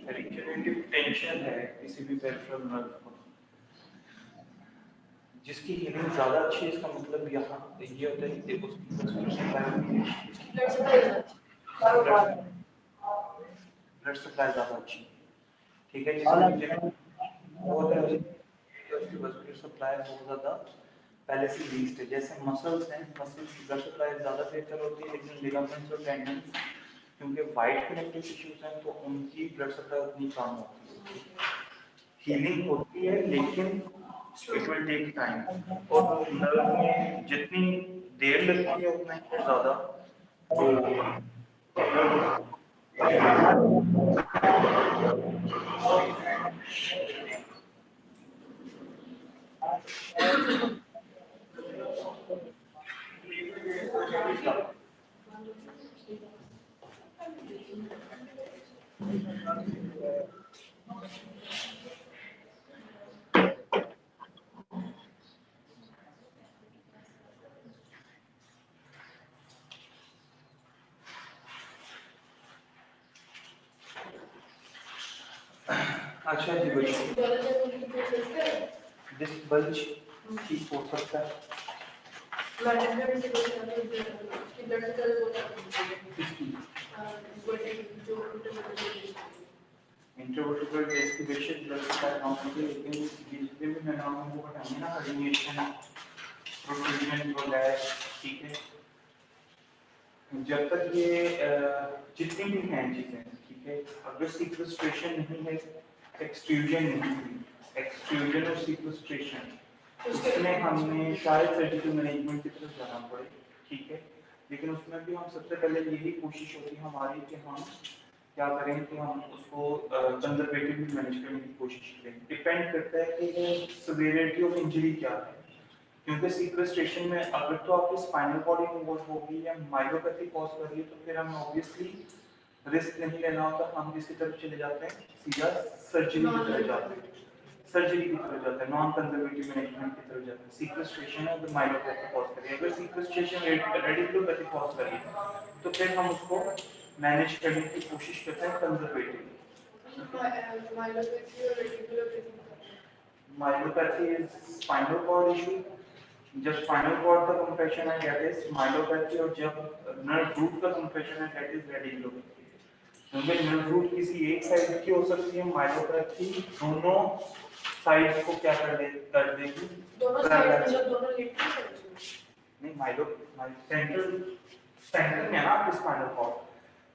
रिक्यूरेटिव tension है किसी भी पेरिफेरल नर्व को, जिसकी हीलिंग ज्यादा अच्छी है, इसका मतलब यहाँ ये होता है कि उसकी ब्लड सप्लाई ज्यादा अच्छी, ठीक है, जिसकी वो है उसकी ब्लड सप्लाई बहुत ज्यादा पहले से लीस्ट है। जैसे मसल्स हैं, मसल्स की ब्लड सप्लाई ज्यादा बेहतर होती है, लेकिन लिगामेंट्स और टेंडन्स क्योंकि वाइट कनेक्टिव टिश्यूज हैं तो उनकी ब्लड सप्लाई उतनी कम होती है। हीलिंग होती है लेकिन इट विल टेक टाइम, और नर्व में जितनी देर लगती है उतना ही ज्यादा वो अच्छा जी बच्चों, डिस्क बल्ज ठीक हो सकता है। इंट्रोवर्टिबल डिस्क ब्लड सप्लाई कम होती है, लेकिन जितने भी मैंने आपको बताया ना, हर्निएशन, प्रोट्रूजन वगैरह, ठीक है, जब तक ये जितनी भी हैं चीजें, ठीक है, अगर सीक्वेस्ट्रेशन नहीं है, एक्सट्रूजन नहीं हुई, एक्सट्रूजन और सीक्वेस्ट्रेशन, उसमें हमने शायद सर्जिकल मैनेजमेंट की तरफ जाना पड़े, ठीक है, लेकिन उसमें भी हम सबसे पहले यही कोशिश होती है हमारी कि हम क्या करें कि हम उसको कंजर्वेटिवली मैनेज करने की कोशिश करें। डिपेंड करता है कि सिवियरिटी ऑफ इंजरी क्या है, क्योंकि सीक्वेस्ट्रेशन में अगर तो आपकी स्पाइनल कॉर्ड इन्वॉल्व होगी या माइलोपैथी कॉज कर रही है, तो फिर हमें ऑब्वियसली रिस्क नहीं लेना होता, हम किसकी तरफ चले जाते हैं, सीधा सर्जरी की तरफ जाते हैं, सर्जरी की तरफ जाते हैं, नॉन कंजर्वेटिव मैनेजमेंट की तरफ जाते हैं। सीक्वेस्ट्रेशन है तो माइलोपैथी कॉज कर रही है, अगर सीक्वेस्ट्रेशन रेडिकुलोपैथी कॉज कर रही है तो फिर हम उसको मैनेज करने की कोशिश करते हैं conservatively. Myelopathy is spinal cord issue, जब स्पाइनल कॉर्ड का कंप्रेशन है दैट इज माइलोपैथी, और जब नर्व रूट का कंप्रेशन है दैट इज रेडिकुलोपैथी। क्योंकि नर्व रूट किसी एक साइड की हो सकती है, माइलोपैथी दोनों साइड्स को क्या कर देगी, दोनों साइड मतलब दोनों लिटरल नहीं, माइलो सेंट्रल सेंट्रल में ना आपकी स्पाइनल कॉर्ड,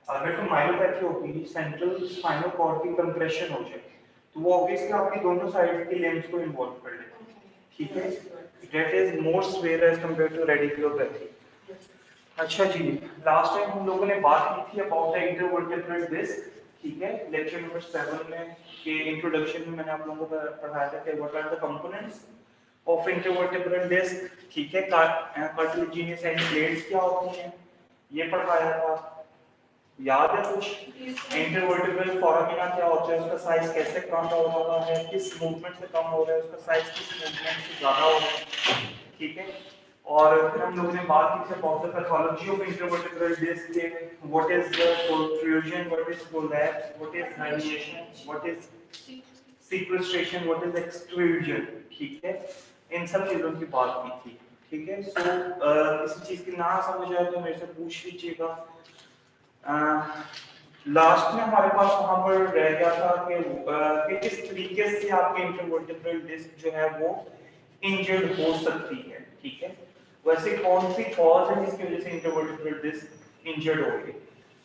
अगर तो माइलोपैथी होगी सेंट्रल स्पाइनल कॉर्ड की कंप्रेशन हो जाए तो वो ऑब्वियसली आपकी दोनों साइड के लिम्स को इन्वॉल्व कर लेगा, ठीक है, that is more severe as compare to radiculopathy. अच्छा जी, लास्ट टाइम हम लोगों ने बात की थी अबाउट द इंटरवर्टेब्रल डिस्क, ठीक है, लेक्चर नंबर 7 में के इंट्रोडक्शन में मैंने आप लोगों को पढ़ाया था कि what are the components of intervertebral disc, ठीक है, कार्टिलेजिनस एंड प्लेट्स क्या होती हैं, ये पढ़ाया था, याद है कुछ, इंटरवर्टेब्रल फोरामिना क्या होता है, उसका साइज कैसे कम हो रहा है, किस मूवमेंट से कम हो रहा है, उसका साइज किस मूवमेंट से ज्यादा हो रहा है, ठीक है, और फिर हम लोगों ने बात की थी about the pathology of intervertebral disc के, what is the protrusion, what is collapse, what is herniation, what is sequestration, what is extrusion, ठीक है, इन सब चीजों की बात की थी, ठीक है। सो किसी चीज की ना समझ आए तो मेरे से पूछ लीजिएगा। लास्ट में हमारे पास वहां पर रह गया था कि किस तरीके से आपके इंटरवर्टेब्रल डिस्क जो है वो इंजर्ड हो सकती है, ठीक है, वैसे कौन सी कॉज है जिसकी वजह से इंटरवर्टेब्रल डिस्क इंजर्ड हो गई।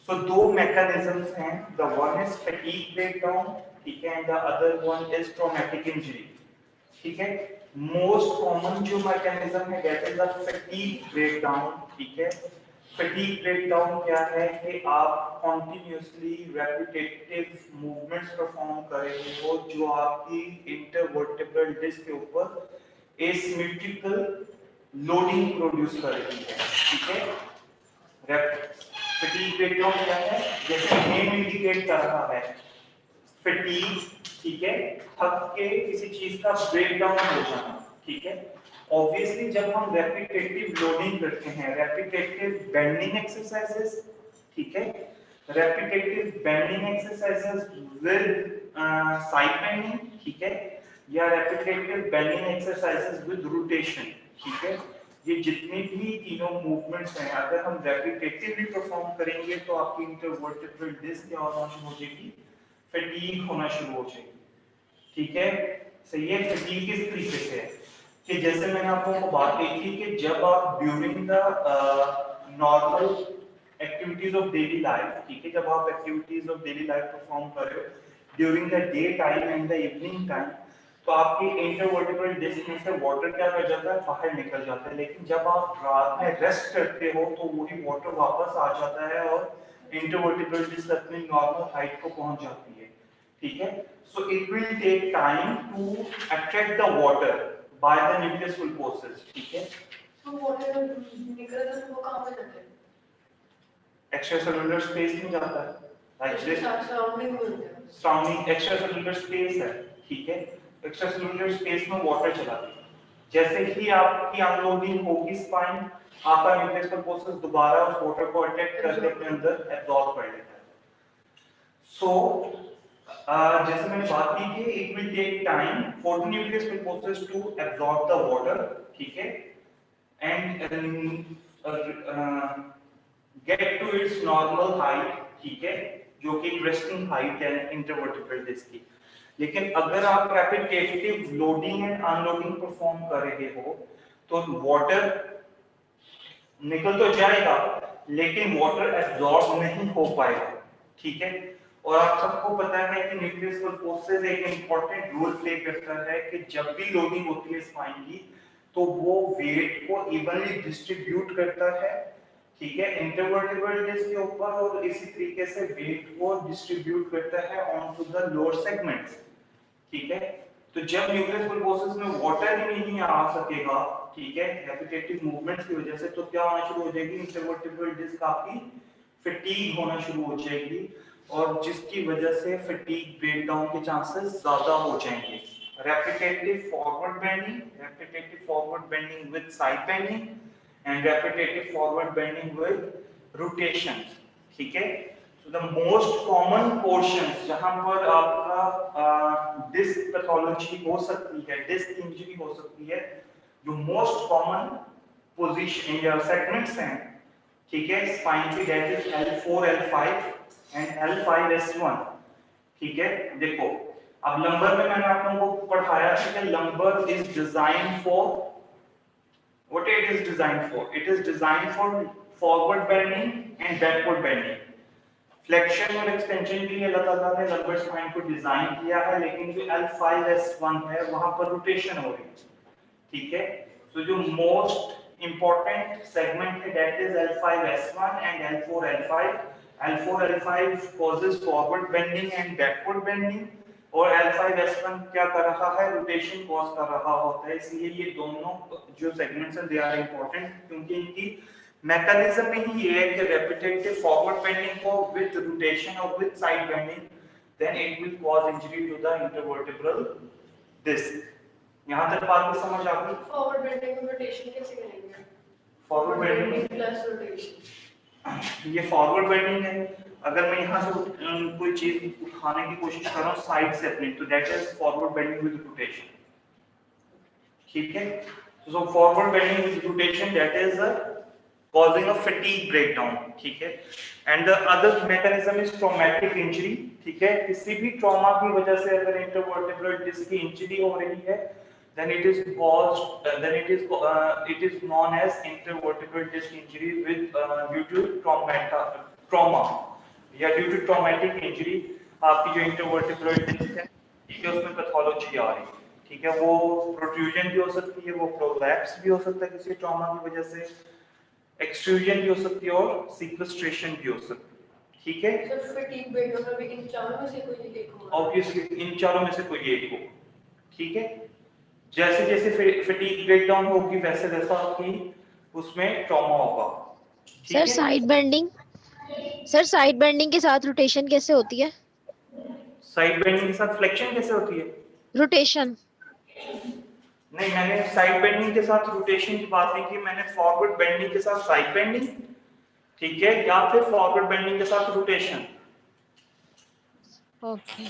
सो दो मैकेनिज्म्स हैं, the one is fatigue breakdown, ठीक है, and the other one is traumatic injury, ठीक है। मोस्ट कॉमन जो मैकेनिज्म है that is the fatigue breakdown, ठीक है। फैटीग ब्रेकडाउन क्या है कि आप कॉन्टिन्यूसली रेपिटेटिव मूवमेंट्स परफॉर्म कर रहे हो जो आपकी इंटरवर्टेब्रल डिस्क के ऊपर एसिमेट्रिकल लोडिंग प्रोड्यूस कर रही है, ठीक है। फटीग ब्रेकडाउन क्या है, जैसे नेम इंडिकेट कर रहा है, फटीग, ठीक है, थक के किसी चीज का ब्रेकडाउन हो जाना, ठीक है। ऑब्वियसली जब हम रेपिटेटिव लोडिंग करते हैं, रेपिटेटिव बेंडिंग एक्सरसाइजेस, ठीक है, repetitive bending exercises with side bending, ठीक है, या repetitive bending exercises with rotation, ठीक है। ये जितने भी तीनों मूवमेंट्स हैं, अगर हम रेपिटेटिवली परफॉर्म करेंगे तो आपकी इंटरवर्टेब्रल डिस्क क्या होना शुरू हो जाएगी, फटीग होना शुरू हो जाएगी, ठीक है। सही है। फटीग किस तरीके से है कि जैसे मैंने आप लोगों को बात कही थी कि जब आप during the normal activities of daily life, ठीक है, जब आप activities of daily life perform कर रहे हो during the day time and the evening time, तो आपकी इंटरवर्टेब्रल डिस्क में से वाटर क्या कर जाता है, बाहर निकल जाता है। लेकिन जब आप रात में रेस्ट करते हो तो वही वाटर वापस आ जाता है और इंटरवर्टेब्रल डिस्क अपनी नॉर्मल हाइट को पहुंच जाती है, ठीक है। So it will take time to attract the water by the nucleus pulposus, ठीक है। तो वाटर निकल रहा है, वो कहां पे जाता है, एक्स्ट्रासेलुलर स्पेस में जाता है, like this surrounding extracellular space है, ठीक है। एक्स्ट्रासेलुलर स्पेस में वाटर चला गया, जैसे ही आपकी अनलोडिंग होगी स्पाइन, आपका न्यूक्लियस पल्पोसेस दोबारा उस वाटर को अटैक करके अपने अंदर एब्जॉर्ब कर लेता है। सो जैसे मैंने बात की कि it will take time for the nucleus pulposus to absorb the water, ठीक है, and get to its normal height, ठीक है, जो कि रेस्टिंग हाइट है इंटरवर्टेब्रल डिस्क की। लेकिन अगर आप repetitive loading and unloading perform कर रहे हो तो वाटर निकल तो जाएगा लेकिन वाटर एब्जॉर्ब नहीं हो पाएगा, ठीक है। और आप सबको पता है कि न्यूक्लियस पल्पोसेस एक इंपॉर्टेंट रोल प्ले करता है कि जब भी लोडिंग होती है स्पाइन की तो वो वेट को इवनली डिस्ट्रीब्यूट करता है, ठीक है, इंटरवर्टेब्रल डिस्क के ऊपर, और इसी तरीके से वेट को डिस्ट्रीब्यूट करता है on to the lower segments, ठीक है। तो जब न्यूक्लियस पल्पोसेस में वाटर ही नहीं आ सकेगा, ठीक है, रेपिटेटिव मूवमेंट्स की वजह से, तो क्या होना शुरू हो जाएगी, इंटरवर्टेब्रल डिस्क आपकी फटीग होना शुरू हो जाएगी, और जिसकी वजह से फटीग ब्रेकडाउन के चांसेस ज्यादा हो जाएंगे। Repetitive forward bending with side bending and repetitive forward bending with rotations, ठीक है। So the most common portions जहां पर आपका डिस्क पैथोलॉजी हो सकती है, डिस्क इंजरी हो सकती है, जो मोस्ट कॉमन पोजीशन या सेगमेंट्स हैं, ठीक है, स्पाइन की, that is L4 L5 and L5 S1, ठीक है। देखो अब लंबर में मैंने आप लोगों को पढ़ाया था कि lumbar is design for what it is designed for, it is designed for forward bending and backward bending, flexion और एक्सटेंशन के लिए अल्लाह ताला ने लंबर स्पाइन को डिजाइन किया है, लेकिन जो L5S1 है वहां पर रोटेशन हो रही है, ठीक है। तो जो मोस्ट इंपॉर्टेंट सेगमेंट है that is L5S1 and L4L5. L4L5 causes forward bending and backward bending, और L5S1 क्या कर रहा है, रोटेशन कॉज कर रहा होता है। इसलिए ये दोनों जो सेगमेंट्स हैं दे आर इंपॉर्टेंट, क्योंकि इनकी मैकेनिज्म ही ये है कि रेपिटेटिव फॉरवर्ड बेंडिंग को विद रोटेशन और with side bending, then it will cause injury to the intervertebral disc. यहां तक बात को समझ आ गई? फॉरवर्ड बेंडिंग में रोटेशन कैसे करेंगे? फॉरवर्ड बेंडिंग प्लस रोटेशन, ये फॉरवर्ड बेंडिंग है। अगर मैं यहां से कोई चीज उठाने की कोशिश कर रहा हूं साइड से अपनी, तो that is forward bending with rotation, ठीक है। So forward bending with rotation that is causing a fatigue breakdown, ठीक है। and the other mechanism is traumatic injury, ठीक है। किसी भी ट्रॉमा की वजह से अगर इंटरवर्टेब्रल डिस्क की इंजरी हो रही है then it is caused it is known as intervertebral disc injury with due to trauma या due to traumatic injury, आपकी जो इंटरवर्टेब्रल डिस्क है, ठीक है, उसमें पैथोलॉजी आ रही है, ठीक है। वो प्रोट्रूजन भी हो सकती है, वो प्रोलैप्स भी हो सकता है किसी ट्रॉमा की वजह से, एक्सट्रूजन भी हो सकती है और सीक्वेस्ट्रेशन भी हो सकती है, ठीक है। सर फटीग ब्रेकडाउन में इन चारों में से कोई एक होगा, ऑब्वियसली इन चारों में से कोई एक हो, ठीक है। जैसे जैसे फटीग ब्रेकडाउन होगी वैसे वैसा आपकी उसमें ट्रॉमा होगा। सर ठीक है, side bending, sir side bending के साथ रोटेशन कैसे होती है? साइड बेंडिंग के साथ फ्लेक्शन कैसे होती है? रोटेशन। नहीं, मैंने साइड बेंडिंग के साथ रोटेशन की बात नहीं की, मैंने फॉरवर्ड बेंडिंग के साथ साइड बेंडिंग, ठीक है, या फिर फॉरवर्ड बेंडिंग के साथ रोटेशन। ओके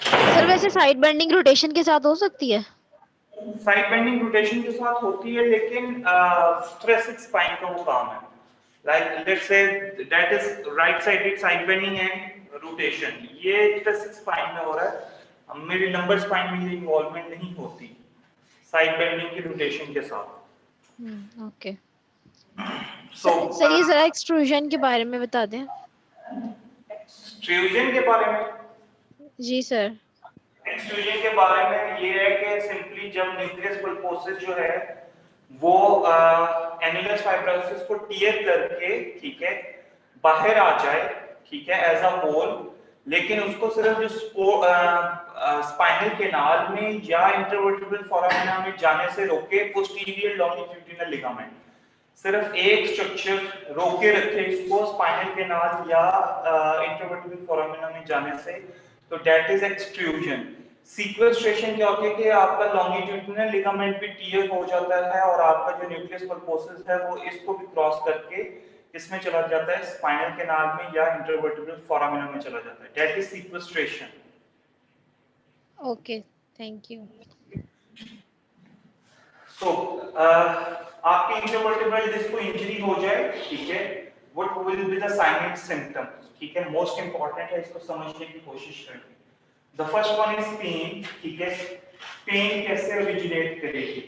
सर, वैसे साइड बेंडिंग रोटेशन के साथ हो सकती है? साइड बेंडिंग रोटेशन के साथ होती है, लेकिन thoracic स्पाइन का वो काम है। Like let's say that is right sided side bending and rotation, ये thoracic स्पाइन में हो रहा है, मेरी लंबर स्पाइन में ये इन्वॉल्वमेंट नहीं होती साइड बेंडिंग की रोटेशन के साथ। ओके सो सर, ये जरा एक्सट्रूजन के बारे में बता दें। एक्सट्रूजन के बारे में, जी सर। एक्सट्रूजन के बारे में ये है कि सिंपली जब न्यूक्लियस पल्पोसिस जो है वो एनुलस फाइब्रोसिस को टियर करके, ठीक है, बाहर आ जाए, ठीक है, एज अ होल, लेकिन उसको सिर्फ जो स्पाइनल कैनाल में या इंटरवर्टेब्रल फोरामिना में जाने से रोके पोस्टीरियर लॉन्गिट्यूडिनल लिगामेंट, सिर्फ एक स्ट्रक्चर रोके रखे इसको स्पाइनल कैनाल या इंटरवर्टेब्रल फोरामिना में जाने से, तो दैट इज एक्सट्रूजन। सीक्वेस्ट्रेशन क्या होती है कि आपका लॉन्गिट्यूडिनल लिगामेंट भी टियर हो जाता है और आपका जो न्यूक्लियस पल्पोसिस है वो इसको भी क्रॉस करके इसमें चला जाता है स्पाइनल कैनाल में या इंटरवर्टेब्रल फोरामिना में चला जाता है, that is sequestration. Okay, thank you. So आपकी इंटरवर्टेब्रल डिस्क को इंजरी हो जाए, ठीक है, what will be the sign and symptoms, ठीक है, मोस्ट इंपॉर्टेंट है, इसको समझने की कोशिश करें। The first one is pain, ठीक है, पेन कैसे ओरिजिनेट करेगी?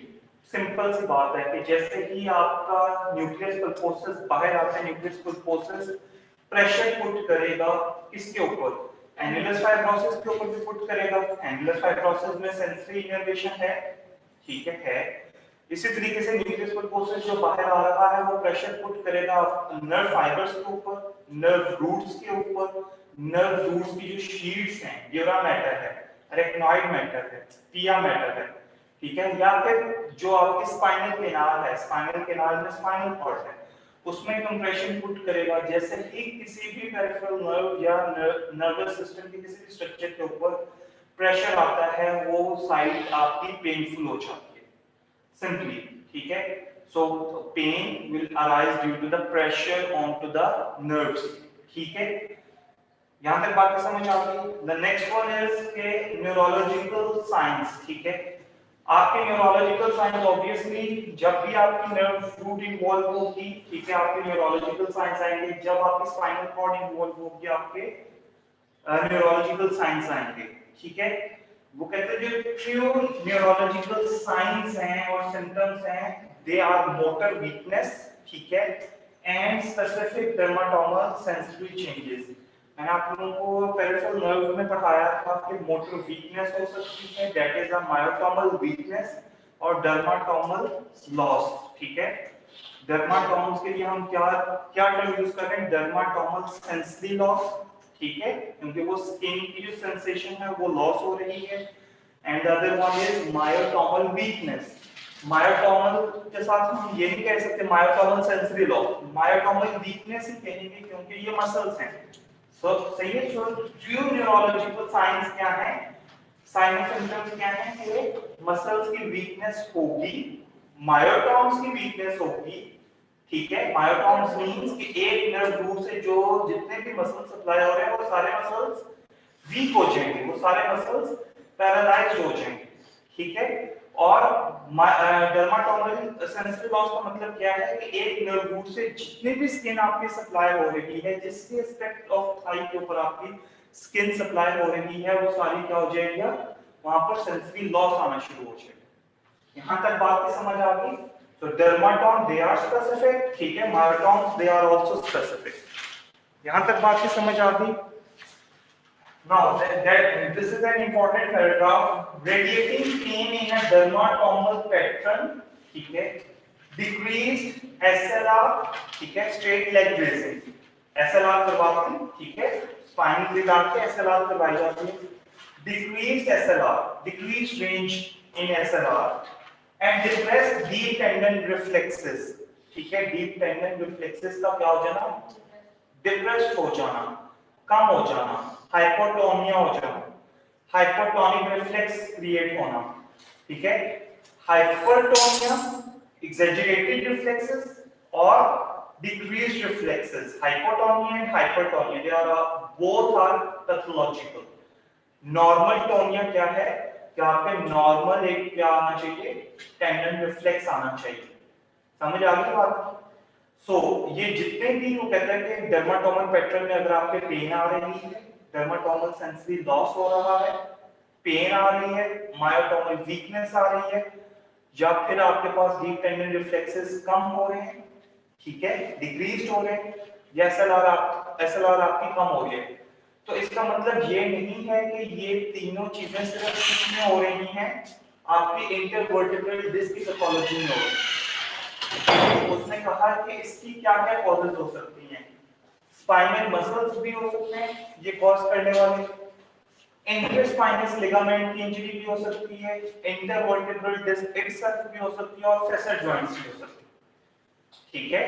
सिंपल सी बात है कि जैसे ही आपका न्यूक्लियस पल्पोसिस बाहर आता है, न्यूक्लियस पल्पोसिस प्रेशर पुट करेगा किसके ऊपर? एनुलस फाइब्रोसिस के ऊपर भी पुट करेगा। एनुलस फाइब्रोसिस में सेंसरी इनर्वेशन है, ठीक है। इसी तरीके से न्यूक्लियस पल्पोसिस जो बाहर आ रहा है वो प्रेशर पुट करेगा नर्व फाइबर्स के ऊपर, नर्व रूट्स के ऊपर, नर्व रूट्स की जो शीट्स हैं, ड्यूरा मैटर है, अरेक्नॉइड मैटर है, पिया मैटर है, ठीक है, या फिर जो आपकी स्पाइनल कैनाल है, स्पाइनल कैनाल में स्पाइनल कॉर्ड है, उसमें कंप्रेशन पुट करेगा। जैसे ही किसी भी पेरिफेरल नर्व या नर्वस सिस्टम के किसी भी स्ट्रक्चर के ऊपर प्रेशर आता है वो साइड आपकी पेनफुल हो जाती है, simply, ठीक है। So pain will arise due to the pressure onto the nerves, ठीक है, यहां तक बात समझ आ गई। The next one is के neurological signs, ठीक है, आपके न्यूरोलॉजिकल साइंस ऑब्वियसली जब भी आपकी नर्व रूट इन्वॉल्व होगी, ठीक है, आपके न्यूरोलॉजिकल साइंस आएंगे, जब आपकी स्पाइनल कॉर्ड इन्वॉल्व होगी आपके न्यूरोलॉजिकल साइंस आएंगे, ठीक है। वो कहते हैं जो ट्रू न्यूरोलॉजिकल साइंस हैं और सिम्टम्स हैं, दे आर मोटर वीकनेस, ठीक है, एंड स्पेसिफिक डर्माटोमल सेंसरी चेंजेस। मैंने आप लोगों को पेरिफेरल नर्व में पढ़ाया था कि मोटर वीकनेस हो सकती है, दैट इज अ मायोटोमल वीकनेस और डर्माटोमल लॉस, ठीक है। डर्माटोम्स के लिए हम क्या क्या टर्म यूज कर रहे हैं? डर्माटोमल सेंसरी लॉस, ठीक है, क्योंकि वो स्किन की जो सेंसेशन है वो लॉस हो रही है। And other one is myotomal weakness. Myotomal के साथ हम ये नहीं कह सकते myotomal sensory loss, myotomal weakness ही कहेंगे क्योंकि ये मसल्स हैं। सो सही है। सो ट्रू न्यूरोलॉजिकल साइंस क्या है, साइन ऑफ सिम्टम्स क्या है कि मसल्स की वीकनेस होगी, मायोटोम्स की वीकनेस होगी, ठीक है। मायोटोम्स मींस कि एक नर्व रूट से जो जितने भी मसल सप्लाई हो रहे हैं वो सारे मसल्स वीक हो जाएंगे, वो सारे मसल्स पैरालाइज्ड हो जाएंगे, ठीक है। और डर्माटोमल सेंसरी लॉस का मतलब क्या है कि एक नर्व रूट से जितने भी स्किन आपकी सप्लाई हो रही है, जिसके एस्पेक्ट ऑफ थाई के ऊपर आपकी स्किन सप्लाई हो रही है, वो सारी क्या हो जाएगी, वहां पर सेंसरी लॉस आना शुरू हो जाएगा। यहां तक बात समझ आ गई? So dermatome they are specific, ठीक है, myotomes they are also specific। यहां तक बात की समझ आ गई? Now that this is an important paragraph, radiating pain in a dermatomal pattern, ठीक है, decreased SLR, ठीक है, straight leg raising, SLR करवाते हैं, ठीक है, स्पाइनल ग्रिड आके एसएलआर करवाई जाती है, decreased SLR, decreased range in SLR and depressed deep tendon reflexes. ठीक है, डीप टेंडन रिफ्लेक्सेस का क्या हो जाना, डिप्रेस्ड हो जाना, कम हो जाना, हाइपोटोनिया हो जाना, हाइपोटोनिक रिफ्लेक्स क्रिएट होना। ठीक है, hypertonia, exaggerated reflexes or decreased reflexes, hypotonia and hypertonia, they are both are pathological. Normal tonia क्या है कि आपके नॉर्मल एक क्या आना चाहिए, टेंडन रिफ्लेक्स आना चाहिए। समझ आ गई बात? सो ये जितने भी वो कहते हैं कि डर्माटोमल पैटर्न में अगर आपके पेन आ रही है, डर्माटोमल सेंसरी लॉस हो रहा है, पेन आ रही है, मायोटोमल वीकनेस आ रही है, या फिर आपके पास डीप टेंडन रिफ्लेक्सेस कम हो रहे हैं, ठीक है, डिक्रीज हो रहे हैं, या एसएलआर आपकी कम हो रही है, तो इसका मतलब ये नहीं है कि ये तीनों चीजें सिर्फ किसमें हो रही हैं, आपकी इंटरवर्टिब्रल डिस्क की पैथोलॉजी में हो रही है। उसने कहा कि इसकी क्या क्या कॉजेज हो सकती हैं, स्पाइनल मसल्स भी हो सकते हैं ये कॉज करने वाले, इंटरस्पाइनस लिगामेंट की इंजरी भी हो सकती है, इंटरवर्टिब्रल डिस्क इटसेल्फ भी हो सकती है, और फेसर जॉइंट्स भी हो सकती है। ठीक है,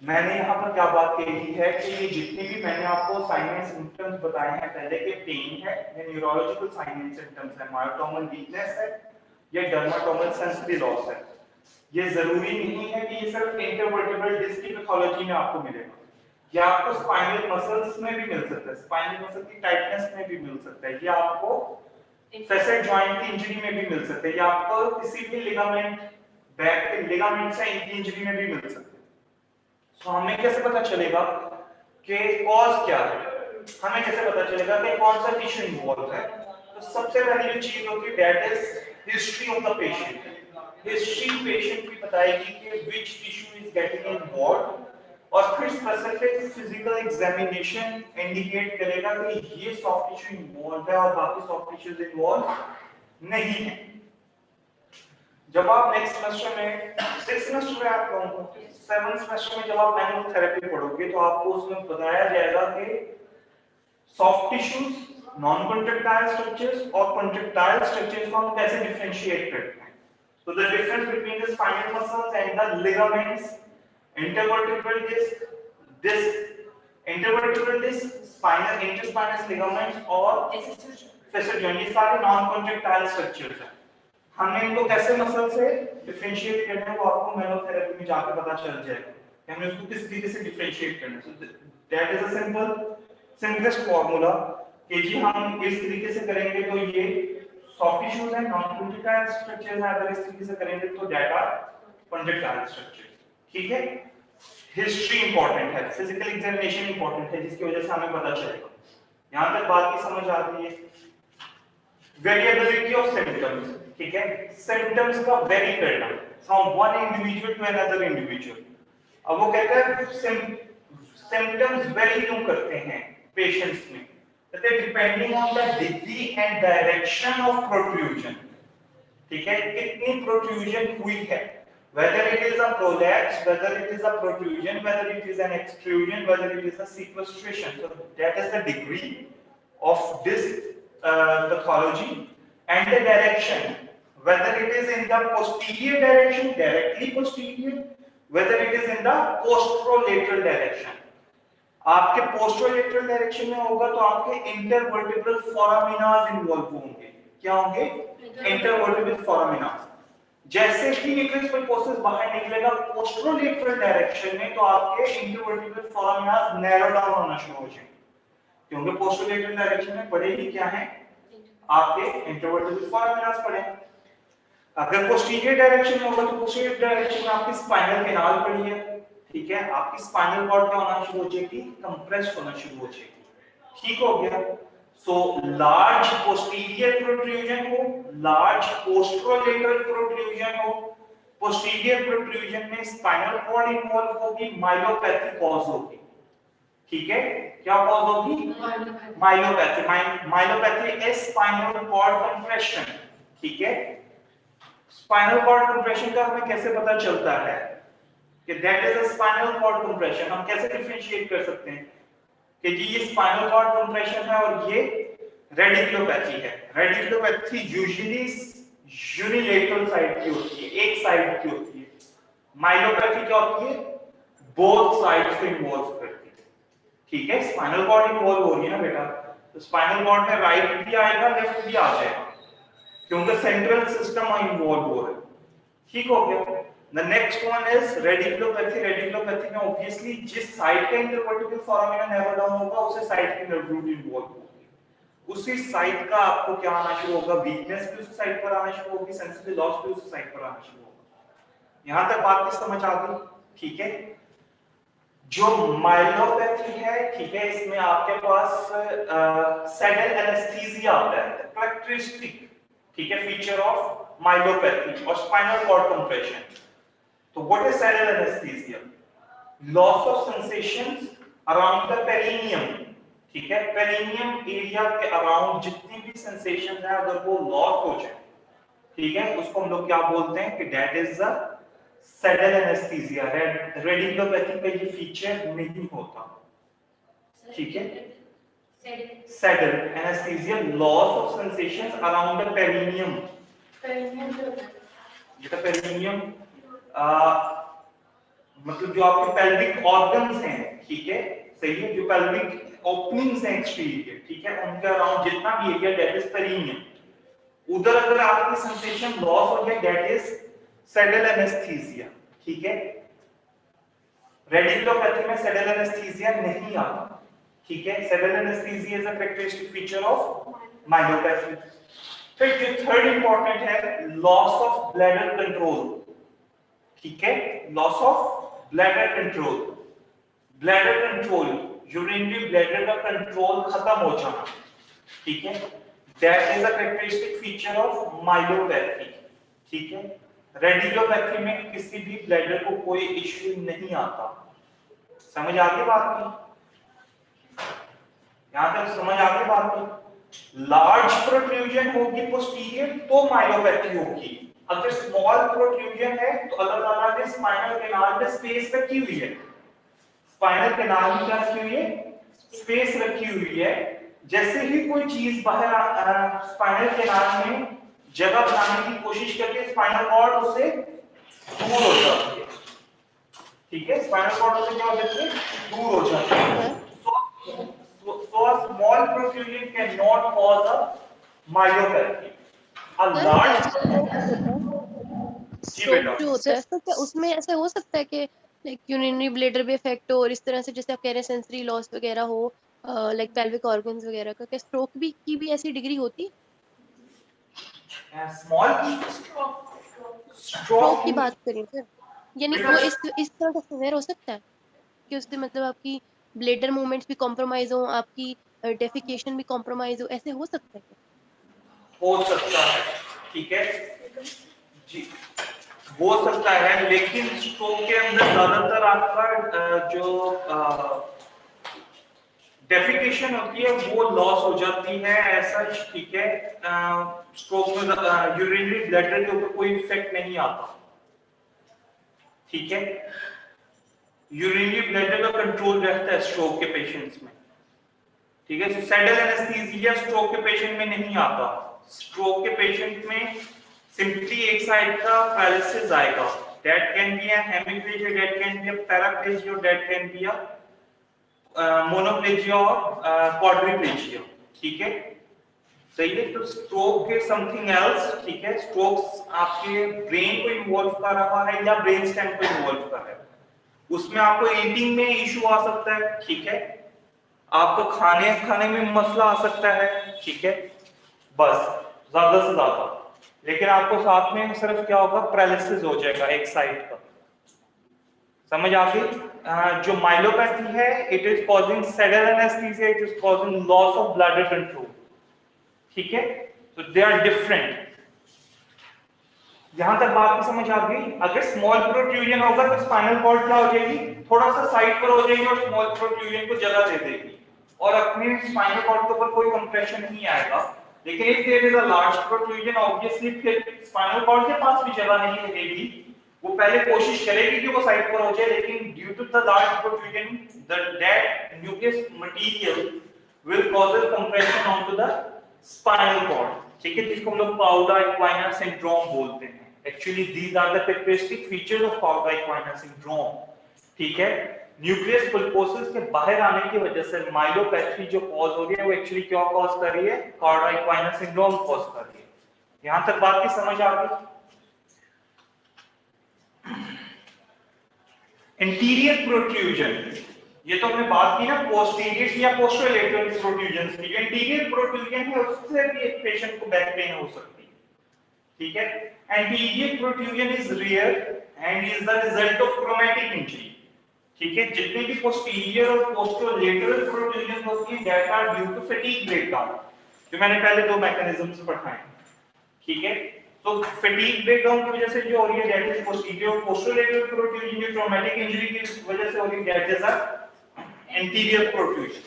मैंने यहाँ पर क्या बात कही है कि ये जितनी भी मैंने आपको साइन एंड सिम्टम्स बताए हैं पहले के, पेन है, ये न्यूरोलॉजिकल साइन एंड सिम्टम्स है, मायोटोमल वीकनेस है, ये डर्माटोमल सेंसरी लॉस है, ये जरूरी नहीं है कि ये सिर्फ इंटरवर्टिब्रल डिस्क की पैथोलॉजी में आपको मिलेगा, ये आपको स्पाइनल मसल्स में भी मिल सकता है, स्पाइनल मसल की टाइटनेस में भी मिल सकता है, ये आपको फेसर जॉइंट की इंजरी में भी मिल सकता है, ये आपको किसी भी लिगामेंट, बैक के लिगामेंट से इंजरी में भी मिल सकता है। तो हमें कैसे पता चलेगा कि कॉज क्या है, हमें कैसे पता चलेगा कि कौन सा टिश्यू इन्वॉल्व है? तो सबसे पहली जो चीज होती है that is history of the patient. History patient की बताएगी कि which tissue is getting involve, और फिर स्पेसिफिक फिजिकल एग्जामिनेशन इंडिकेट करेगा कि ये सॉफ्ट टिश्यू इन्वॉल्व है और बाकी सॉफ्ट टिश्यूज इन्वॉल्व नहीं है। जब आप नेक्स्ट सेमेस्टर में, 6th सेमेस्टर में आप लोगों को 7th सेमेस्टर में जब आप मैनुअल थेरेपी पढ़ोगे तो आपको उसमें बताया जाएगा कि soft tissues, non contractile structures और कॉन्ट्रैक्टाइल स्ट्रक्चर्स को हम कैसे डिफरेंशिएट करते हैं। So the difference between the spinal muscles and the ligaments, intervertebral disc, intervertebral disc, spinal, interspinous ligaments और फेसर जॉइंट, ये सारे नॉन कॉन्ट्रैक्टाइल स्ट्रक्चर्स हैं। हमने इनको कैसे मसल से डिफरेंशिएट करना है वो आपको मैनोथेरेपी में जाकर पता चल जाएगा कि हमने उसको किस तरीके से डिफरेंशिएट करना है। So that is a simplest formula कि जी हम इस तरीके से करेंगे तो ये सॉफ्ट टिश्यूज हैं, नॉन कॉन्ट्रैक्टाइल स्ट्रक्चर्स हैं, अगर इस तरीके से करेंगे तो दैट आर कॉन्ट्रैक्टाइल स्ट्रक्चर्स। ठीक है, हिस्ट्री इंपॉर्टेंट है, फिजिकल एग्जामिनेशन इंपॉर्टेंट है, जिसकी वजह से हमें पता चलेगा। यहां तक बात की समझ आती है। वेरिएबिलिटी ऑफ सिम्टम्स, ठीक है, सिम्टम्स का वेरी करना from one individual to another individual. अब वो कहता है सिम्टम्स वेरी क्यों करते हैं पेशेंट्स में, कहते हैं depending on the degree and direction of protrusion. ठीक है, कितनी प्रोट्रूजन हुई है, whether it is a prolapse, whether it is a protrusion, whether it is an extrusion, whether it is a sequestration. So that is the degree of this pathology, and the direction, whether it is in the posterior direction, directly posterior, whether it is in the posterolateral direction. आपके पोस्टरोलेटरल direction में होगा तो आपके intervertebral फोरामिनास involve होंगे। क्या होंगे? Intervertebral फोरामिनास। जैसे ही nucleus pulposus बाहर निकलेगा पोस्टरोलेटरल डायरेक्शन में तो आपके इंटरवर्टिब्रल फोरामिनास नैरो डाउन होना शुरू हो जाएंगे, क्योंकि पोस्टरोलेटरल डायरेक्शन में पड़े ही क्या है, आपके इंटरवर्टिब्रल फोरामिनास पड़े। अगर पोस्टीरियर डायरेक्शन में होगा तो पोस्टीरियर डायरेक्शन में आपकी स्पाइनल कैनाल पड़ी है, ठीक है, आपकी स्पाइनल कॉर्ड क्या होना शुरू हो जाएगी, कंप्रेस्ड होना शुरू हो जाएगी। ठीक हो गया। सो लार्ज पोस्टीरियर प्रोट्रूजन हो, लार्ज पोस्टरोलेटरल प्रोट्रूजन हो, पोस्टीरियर प्रोट्रूजन में स्पाइनल कॉर्ड इन्वॉल्व होगी, माइलोपैथी कॉज होगी। ठीक है, क्या कॉज होगी? Myelopathy. Myelopathy is spinal cord compression. ठीक है, स्पाइनल कॉर्ड कंप्रेशन का हमें कैसे पता चलता है कि that is a spinal cord compression? हम कैसे डिफरेंशिएट कर सकते हैं कि जी ये स्पाइनल कॉर्ड कंप्रेशन है और ये रेडिकुलोपैथी है। रेडिकुलोपैथी यूजुअली यूनिलेटरल साइड की होती है, एक साइड की होती है। माइलोपैथी क्या होती है, बोथ साइड्स को इन्वॉल्व करती है। ठीक है, स्पाइनल कॉर्ड इन्वॉल्व हो रही है ना बेटा, तो स्पाइनल कॉर्ड में राइट भी आएगा लेफ्ट भी आ जाएगा, क्योंकि सेंट्रल सिस्टम इन्वॉल्व हो रहा है। ठीक हो गया। The next one is radiculopathy. Radiculopathy में ऑब्वियसली जिस साइड का इंटरवर्टिब्रल फोरामिना नैरो डाउन होगा उसे साइड की नर्व रूट इन्वॉल्व होगी, उसी साइड का आपको क्या आना शुरू होगा, वीकनेस भी उसी साइड पर आना शुरू होगी, सेंसिटिव लॉस भी उसी साइड पर आना शुरू होगा। यहां तक बात की समझ आ गई? ठीक है। जो माइलोपैथी है, ठीक है, इसमें आपके पास सैडल एनेस्थीसिया आता है, कैरेक्टरिस्टिक, ठीक है, फीचर ऑफ माइलोपैथी और स्पाइनल कॉर्ड कंप्रेशन। तो what is saddle anaesthesia? Loss of sensations around the perineum. ठीक है, पेरिनियम एरिया के अराउंड जितनी भी सेंसेशन है अगर वो लॉस हो जाए, ठीक है, उसको हम लोग क्या बोलते हैं कि that is the saddle anaesthesia. Radiculopathy पे ये फीचर नहीं होता। ठीक है, saddle anaesthesia, loss of sensations around the perineum. Perineum जो होता है, ये पेरिनियम मतलब जो आपके पेल्विक ऑर्गन्स हैं, ठीक है, सही है, जो पेल्विक ओपनिंग्स हैं एक्सटीरियर, ठीक है, उनके अराउंड जितना भी एरिया दैट इज पेरिनियम। उधर अगर आपकी सेंसेशन लॉस हो जाए दैट इज सैडल एनेस्थीसिया। ठीक है, रेडिकुलोपैथी में सैडल एनेस्थीसिया नहीं आता। ठीक है, saddle anaesthesia is a characteristic feature of myelopathy. फिर जो थर्ड इंपॉर्टेंट है, लॉस ऑफ ब्लैडर कंट्रोल। ठीक है, loss of bladder control. Bladder control, urinary bladder का कंट्रोल खत्म हो जाना, ठीक है, that is a characteristic feature of myelopathy. ठीक है, रेडिकुलोपैथी में किसी भी ब्लैडर को कोई इश्यू नहीं आता। समझ आ गई बात की? यहां तक समझ आ गई बात की? लार्ज प्रोट्रूजन होगी पोस्टीरियर तो माइलोपैथी होगी। अगर स्मॉल प्रोट्रूजन है तो अल्लाह ताला ने स्पाइनल कैनाल में स्पेस रखी हुई है। स्पाइनल कैनाल में क्या रखी हुई है? स्पेस रखी हुई है। जैसे ही कोई चीज बाहर स्पाइनल कैनाल में जगह बनाने की कोशिश करके स्पाइनल कॉर्ड उससे दूर हो जाती है। ठीक है, स्पाइनल कॉर्ड उससे क्या हो जाती है? दूर हो जाती है। So a small protrusion cannot cause a myopathy. A large जी स्ट्रोक बेटा। जो होता है तो क्या उसमें ऐसे हो सकता है कि लाइक यूरिनरी ब्लैडर भी इफेक्ट हो और इस तरह से जैसे आप कह रहे हैं सेंसरी लॉस वगैरह हो, लाइक पेल्विक ऑर्गन्स वगैरह का, क्या स्ट्रोक भी की भी ऐसी डिग्री होती? स्मॉल स्ट्रोक की स्ट्रोक बात करें सर, यानी वो इस तरह का सिवियर हो सकता है कि उससे मतलब आपकी ब्लैडर मूवमेंट्स भी कॉम्प्रोमाइज हो, आपकी डेफिकेशन भी कॉम्प्रोमाइज हो, ऐसे हो सकता है क्या? हो सकता है, ठीक है जी, हो सकता है, लेकिन स्ट्रोक के अंदर ज्यादातर आपका जो डेफिकेशन होती है वो लॉस हो जाती है ऐसा। ठीक है, स्ट्रोक में यूरिनरी ब्लैडर के ऊपर कोई इफेक्ट नहीं आता। ठीक है, यूरिनरी ब्लैडर का कंट्रोल रहता है स्ट्रोक के पेशेंट्स में। ठीक है, सैडल एनेस्थीसिया स्ट्रोक के पेशेंट में नहीं आता। स्ट्रोक के पेशेंट में सिंपली एक साइड का पैरालिसिस आएगा, that can be a hemiplegia, that can be a paraplegia, that can be a monoplegia और क्वाड्रिप्लेजिया। ठीक है, सही है। तो स्ट्रोक के समथिंग एल्स, ठीक है, स्ट्रोक आपके ब्रेन को इन्वॉल्व कर रहा है या ब्रेन स्टेम को इन्वॉल्व कर रहा है, उसमें आपको ईटिंग में इशू आ सकता है। ठीक है, आपको खाने में मसला आ सकता है। ठीक है, बस ज्यादा से ज्यादा, लेकिन आपको साथ में सिर्फ क्या होगा, पैरालिसिस हो जाएगा एक साइड का। समझ आ गई? जो माइलोपैथी है, it is causing saddle anaesthesia, it is causing loss of bladder control. ठीक है, तो दे आर डिफरेंट। यहां तक बात की समझ आ गई? अगर स्मॉल प्रोट्रूजन होगा तो स्पाइनल कॉर्ड क्या हो जाएगी, थोड़ा सा साइड पर हो जाएगी और स्मॉल प्रोट्रूजन को जगह दे देगी और अपने स्पाइनल कॉर्ड के ऊपर कोई कंप्रेशन नहीं आएगा। लेकिन if there is a large protrusion, obviously फिर स्पाइनल कॉर्ड के पास भी जगह नहीं रहेगी, वो पहले कोशिश करेगी कि वो साइड पर हो जाए, लेकिन due to the large protrusion that nucleus material will causes compression on to the spinal cord, ठीक है, जिसको हम लोग पाउडर इक्वाइना सिंड्रोम बोलते हैं। Actually these are the characteristic features of पाउडर इक्वाइना सिंड्रोम, ठीक है। न्यूक्लियस पल्पोसिस के बाहर आने की वजह से माइलोपैथी जो कॉज हो रही है वो एक्चुअली क्या कॉज कर रही है, पाउडर इक्वाइना सिंड्रोम कॉज कर रही है। यहां तक बात की समझ आ गई। इंटीरियर प्रोट्रूजन, ये तो हमने बात की ना पोस्टीरियर या पोस्टरोलेटरल प्रोट्रूजन की। इंटीरियर प्रोट्रूजन है उससे भी एक पेशेंट को बैक पेन हो सकती है, ठीक है। Anterior protrusion is rare and is the result of traumatic injury, ठीक है। जितने भी पोस्टीरियर और पोस्टरोलेटरल प्रोट्रूजन होती है that are due to fatigue breakdown, जो मैंने पहले दो मैकेनिज्म्स पढ़ाए, ठीक है। तो फैटिग ब्रेकडाउन की वजह से जो हो रही है दैट इज पोस्टीरियर और पोस्टरोलेटरल प्रोट्रूजन, जो ट्रॉमेटिक इंजरी की वजह से हो रही है that is a anterior protrusion.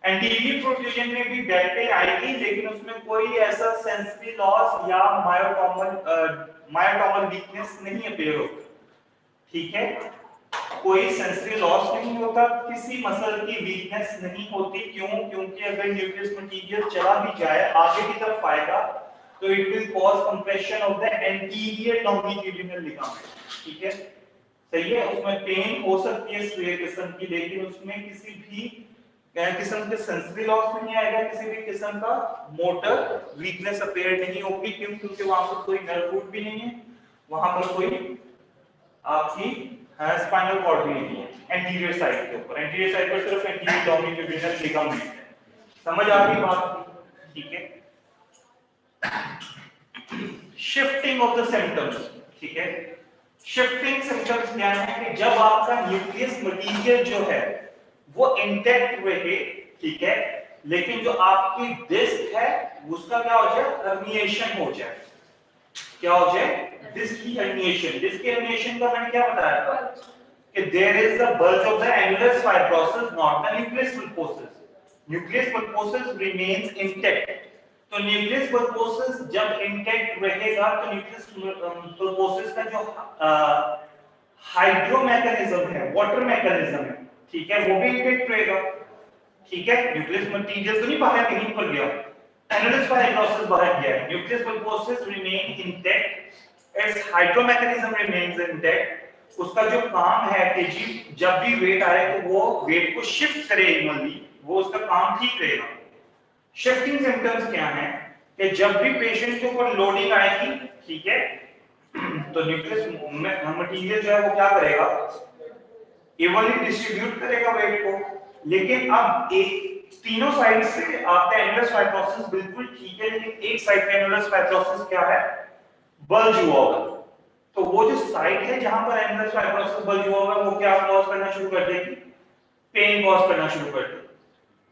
Anterior protrusion में भी बैक पेन आएगी, लेकिन उसमें कोई ऐसा सेंसरी लॉस या मायोटोमल वीकनेस नहीं अपीयर होता, ठीक है। कोई सेंसरी लॉस नहीं होता, किसी मसल की वीकनेस नहीं होती। क्यों? क्योंकि अगर न्यूक्लियस मटेरियल चला भी जाए आगे की तरफ आएगा तो it will cause compression of the anterior longitudinal ligament, ठीक है, सही है। उसमें पेन हो सकती है स्वेयर किस्म की, लेकिन उसमें किसी भी किस्म के सेंसरी लॉस नहीं आएगा, किसी भी किस्म का मोटर वीकनेस अपीयर नहीं होगी। क्यों? क्योंकि वहां पर कोई नर्व रूट भी नहीं है, वहां पर कोई आपकी स्पाइनल कॉर्ड भी नहीं है एंटीरियर साइड के ऊपर। एंटीरियर साइड पर सिर्फ एंटीरियर लॉन्गिट्यूडिनल लिगामेंट है। समझ आ गई बात, ठीक है। शिफ्टिंग ऑफ द सिम्टम्स, ठीक है। शिफ्टिंग सिम्टम्स क्या है कि जब आपका न्यूक्लियस मटेरियल जो है वो इंटैक्ट रहे, ठीक है, लेकिन जो आपकी डिस्क है उसका क्या हो जाए, हर्निएशन हो जाए। क्या हो जाए? डिस्क की हर्निएशन। डिस्क की हर्निएशन का मैंने क्या बताया था कि there is the bulge of the annulus fibrosus, not the nucleus pulposus. Nucleus pulposus remains intact. तो न्यूक्लियस पल्पोसिस जब इंटैक्ट रहेगा तो न्यूक्लियस पल्पोसिस का जो हाइड्रो मैकेनिज्म है, वाटर मैकेनिज्म है, ठीक है, वो भी इंटैक्ट रहेगा, ठीक है। न्यूक्लियस मटेरियल तो नहीं बाहर कहीं पर गया, एनुलस फाइब्रोसिस बाहर गया है, nucleus pulposus remain intact, it's hydro mechanism remains intact. उसका जो काम है कि जी जब भी वेट आए तो वो वेट को शिफ्ट करे इक्वली, वो उसका काम ठीक रहेगा। शिफ्टिंग सिम्टम्स क्या है कि जब भी पेशेंट के ऊपर लोडिंग आएगी, ठीक है, तो न्यूक्लियस मटेरियल जो है वो क्या करेगा, इवनली डिस्ट्रीब्यूट करेगा वेट को। लेकिन अब एक तीनों साइड से आपका एनुलस फाइब्रोसिस बिल्कुल ठीक है, लेकिन एक साइड का एनुलस फाइब्रोसिस क्या है, बल्ज हुआ होगा। तो वो जो साइड है जहां पर एनुलस फाइब्रोसिस बल्ज हुआ होगा वो क्या कॉज करना शुरू कर देगी, पेन कॉज करना शुरू कर देगी,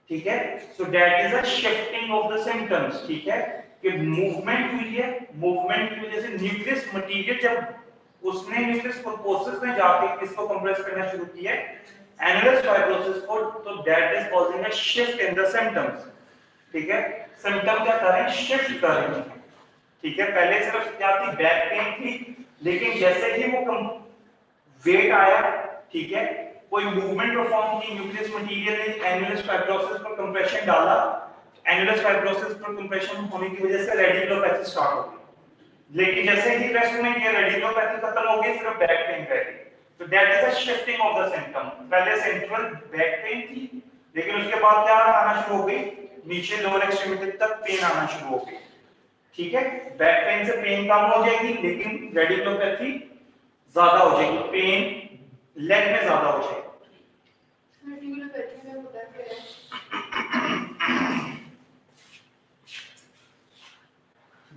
ठीक है। So that is a shifting of the symptoms, ठीक है, कि मूवमेंट हुई है, मूवमेंट की वजह से न्यूक्लियस मटेरियल जब उसने न्यूक्लियस पल्पोसिस में जाके किसको कंप्रेस करना शुरू किया है, एनुलस फाइब्रोसिस को, तो that is causing a shift in the symptoms, ठीक है। सिम्टम क्या कर रहे हैं, शिफ्ट कर रहे हैं, ठीक है। पहले सिर्फ क्या थी, बैक पेन थी, लेकिन जैसे ही वो वेट आया, ठीक है, कोई मूवमेंट परफॉर्म की, न्यूक्लियस मटेरियल ने एनुलस फाइब्रोसिस पर कंप्रेशन डाला, एनुलस फाइब्रोसिस पर कंप्रेशन होने की वजह से रेडिकुलोपैथी स्टार्ट हो गई। लेकिन जैसे ही रेस्ट में ये रेडिकुलोपैथी खत्म हो गई, सिर्फ बैक पेन रह गई। तो that is a shifting of the symptom. पहले सेंट्रल बैक पेन थी, लेकिन उसके बाद क्या आना शुरू हो गई, नीचे लोअर एक्सट्रीमिटी तक पेन आना शुरू हो गई, ठीक है। बैक पेन से पेन कम हो जाएगी, लेकिन रेडिकुलोपैथी ज्यादा हो जाएगी, पेन लेग में ज्यादा हो जाएगी। रेडिकुलोपैथी में होता क्या है?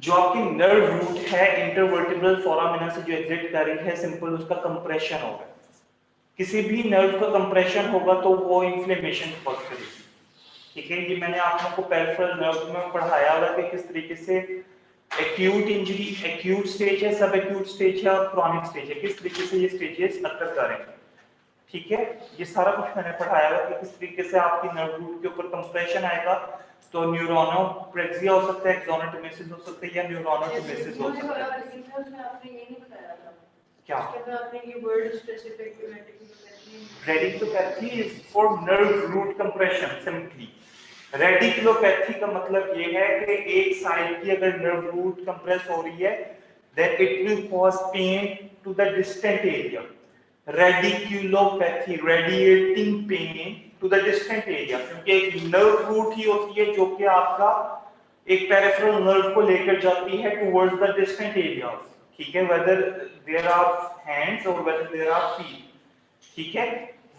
जो आपकी नर्व रूट है इंटरवर्टिब्रल फोरामिना से जो एग्जिट कर रही है, सिंपल उसका कंप्रेशन होगा। किसी भी नर्व का कंप्रेशन होगा तो वो इन्फ्लेमेशन कॉज करेगी, ठीक है। ये मैंने आप लोगों को पेरिफेरल नर्व में पढ़ाया हुआ कि किस तरीके से एक्यूट इंजरी, एक्यूट स्टेज है, सब एक्यूट स्टेज है और क्रॉनिक स्टेज है, किस तरीके से ये स्टेजेस अकर करेंगे, ठीक है। ये सारा कुछ मैंने पढ़ाया हुआ कि किस तरीके से आपकी नर्व रूट के ऊपर कंप्रेशन आएगा तो न्यूरोनोप्रेक्सिया हो सकता है, एक्सोनोटोमेसिस हो सकता है या न्यूरोनोटोमेसिस हो सकता है। उसमें आपने ये नहीं बताया था क्या कहते हैं आपने ये word specific radiculopathy radiculopathy is for nerve root compression simply. Radiculopathy का मतलब ये है कि एक साइड की अगर नर्व रूट कंप्रेस हो रही है then it will cause pain to the distant area. Radiculopathy, radiating pain to the distant area, क्योंकि एक नर्व रूट ही होती है जो कि आपका एक पेरिफेरल नर्व को लेकर जाती है towards the distant areas, ठीक है, whether there are hands or whether there are feet, ठीक है,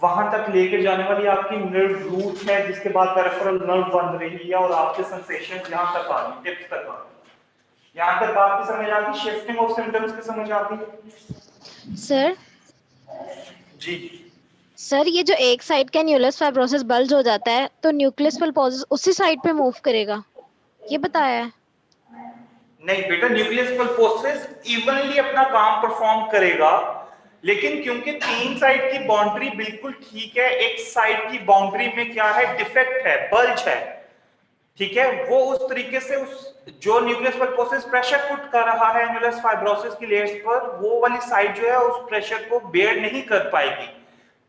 वहां तक लेकर जाने वाली आपकी नर्व रूट है जिसके बाद पेरिफेरल नर्व बन रही है और आपके सेंसेशन यहां तक आ रही, टिप्स तक आ रही। यहाँ तक बात की समझ आ गई, शिफ्टिंग ऑफ सिम्टम्स की समझ आ गई। सर जी सर ये जो एक साइड का न्यूक्लियस फाइब्रोसिस बल्ज हो जाता है तो न्यूक्लियस पल्पोसिस उसी साइड पे मूव करेगा, ये बताया है। नहीं बेटा, न्यूक्लियस पल्पोसिस इवनली अपना काम परफॉर्म करेगा, लेकिन क्योंकि तीन साइड की बाउंड्री बिल्कुल ठीक है, एक साइड की बाउंड्री में क्या है, डिफेक्ट है, बल्ज है, ठीक है, वो उस तरीके से उस जो न्यूक्लियस पल्पोसिस प्रेशर पुट कर रहा है एनुलस फाइब्रोसिस की लेयर्स पर, वो वाली साइड जो है उस प्रेशर को बेयर नहीं कर पाएगी,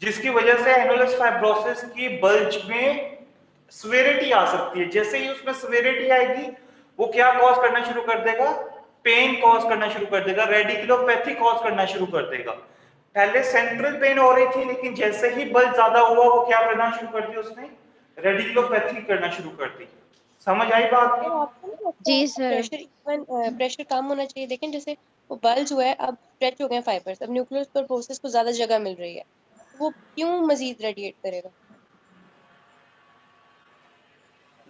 जिसकी वजह से एनुलस फाइब्रोसिस की बल्ज में स्वेरिटी आ सकती है। जैसे ही उसमें स्वेरिटी आएगी वो क्या कॉज करना शुरू कर देगा, पेन कॉज करना शुरू कर देगा, रेडिकुलोपैथी कॉज करना शुरू कर देगा। पहले सेंट्रल पेन हो रही थी, लेकिन जैसे ही बल्ज ज्यादा हुआ वो क्या करना शुरू कर दिया, उसने रेडिकुलोपैथी करना शुरू कर दी। समझ आई बात की? तो आपको नहीं लगता जी सर। प्रेशर इवन प्रेशर कम होना चाहिए? लेकिन जैसे वो बल्ज हुआ है, अब स्ट्रेच हो गए फाइबर्स, अब न्यूक्लियस पल्पोसिस को ज्यादा जगह मिल रही है, वो क्यों मजीद रेडिएट करेगा?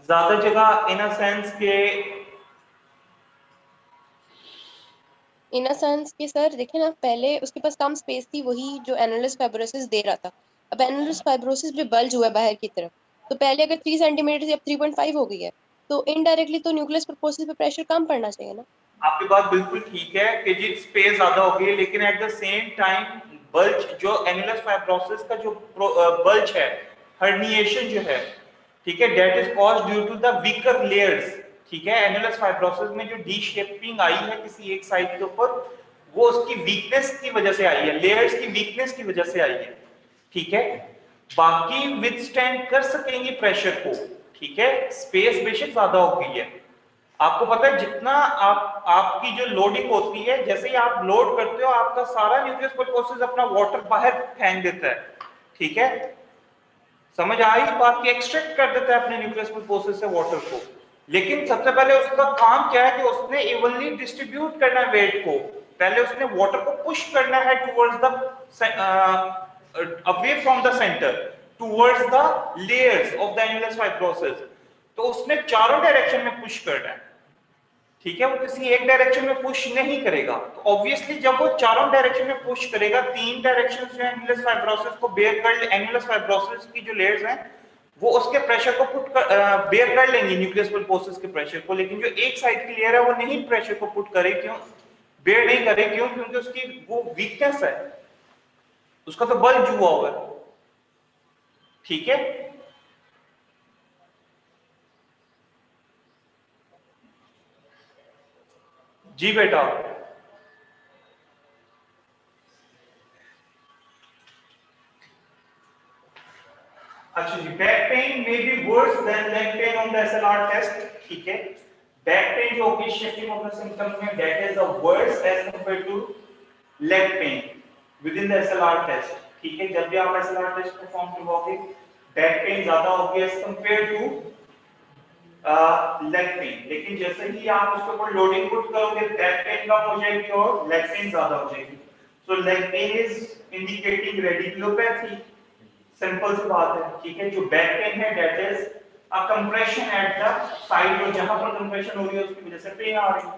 ज्यादा जगह इन अ सेंस के, इन अ सेंस कि सर देखिए ना, पहले उसके पास कम स्पेस थी, वही जो एनुलस फाइब्रोसिस दे रहा था। अब एनुलस फाइब्रोसिस भी बल्ज हुआ है बाहर की तरफ, तो पहले अगर 3 सेंटीमीटर थी अब 3.5 हो गई है, तो इनडायरेक्टली तो न्यूक्लियस पल्पोसिस पे प्रेशर कम पड़ना चाहिए ना। आपकी बात बिल्कुल ठीक है कि जी स्पेस ज्यादा हो गई, लेकिन at the same time bulge जो एनुलस फाइब्रोसिस का जो बल्ज है, हर्निएशन जो है, ठीक है, that is caused due to the weaker layers, ठीक है, एनुलस फाइब्रोसिस में जो डी शेपिंग आई है किसी एक साइड के ऊपर, वो उसकी वीकनेस की वजह से आई है, लेयर्स की वीकनेस की वजह से आई है, ठीक है, बाकी विथस्टैंड कर सकेंगी प्रेशर को, ठीक है, स्पेस बेशक ज्यादा हो गई है। आपको पता है जितना आपकी जो लोडिंग होती है, जैसे ही आप लोड करते हो आपका सारा न्यूक्लियस पल्पोसिस अपना वाटर बाहर फेंक देता है, ठीक है, समझ आई बात की, एक्सट्रैक्ट कर देता है अपने न्यूक्लियस पल्पोसिस से वाटर को, लेकिन सबसे पहले उसका काम क्या है कि उसने इवनली डिस्ट्रीब्यूट करना है वेट को, पहले उसने वाटर को पुश करना है towards the away from the centre towards the layers of the annulus fibrosis, तो उसने चारों डायरेक्शन में पुश करना है, ठीक है, वो किसी एक डायरेक्शन में पुश नहीं करेगा। तो ऑब्वियसली जब वो चारों डायरेक्शन में पुश करेगा, तीन डायरेक्शन जो है एनुलस फाइब्रोसिस को बेयर कर, एनुलस फाइब्रोसिस की जो लेयर्स हैं वो उसके प्रेशर को पुट कर बेयर कर लेंगी, न्यूक्लियस पल्पोसिस के प्रेशर को, लेकिन जो एक साइड की लेयर है वो नहीं प्रेशर को पुट करे, क्यों बेयर नहीं करे, क्यों, क्योंकि उसकी वो वीकनेस है, उसका तो बल्ज हुआ हुआ है, ठीक है। जी बेटा, अच्छा जी, back pain may be worse than leg pain on the SLR test, ठीक है, बैक पेन जो होगी शिफ्टिंग ऑफ द सिम्पटम्स में, that is the worse as compare to leg pain within the SLR test, ठीक है, जब भी आप एसएलआर टेस्ट परफॉर्म करवाओगे बैक पेन ज्यादा होगी as compare to leg pain, लेकिन जैसे ही आप उसके ऊपर लोडिंग पुट करोगे बैक पेन कम हो जाएगी और लेग पेन ज्यादा हो जाएगी। So leg pain is indicating radiculopathy, simple सी बात है, ठीक है, जो बैक पेन है that is a compression at the side, और जहां पर कंप्रेशन हो रही है उसकी वजह से पेन आ रही है।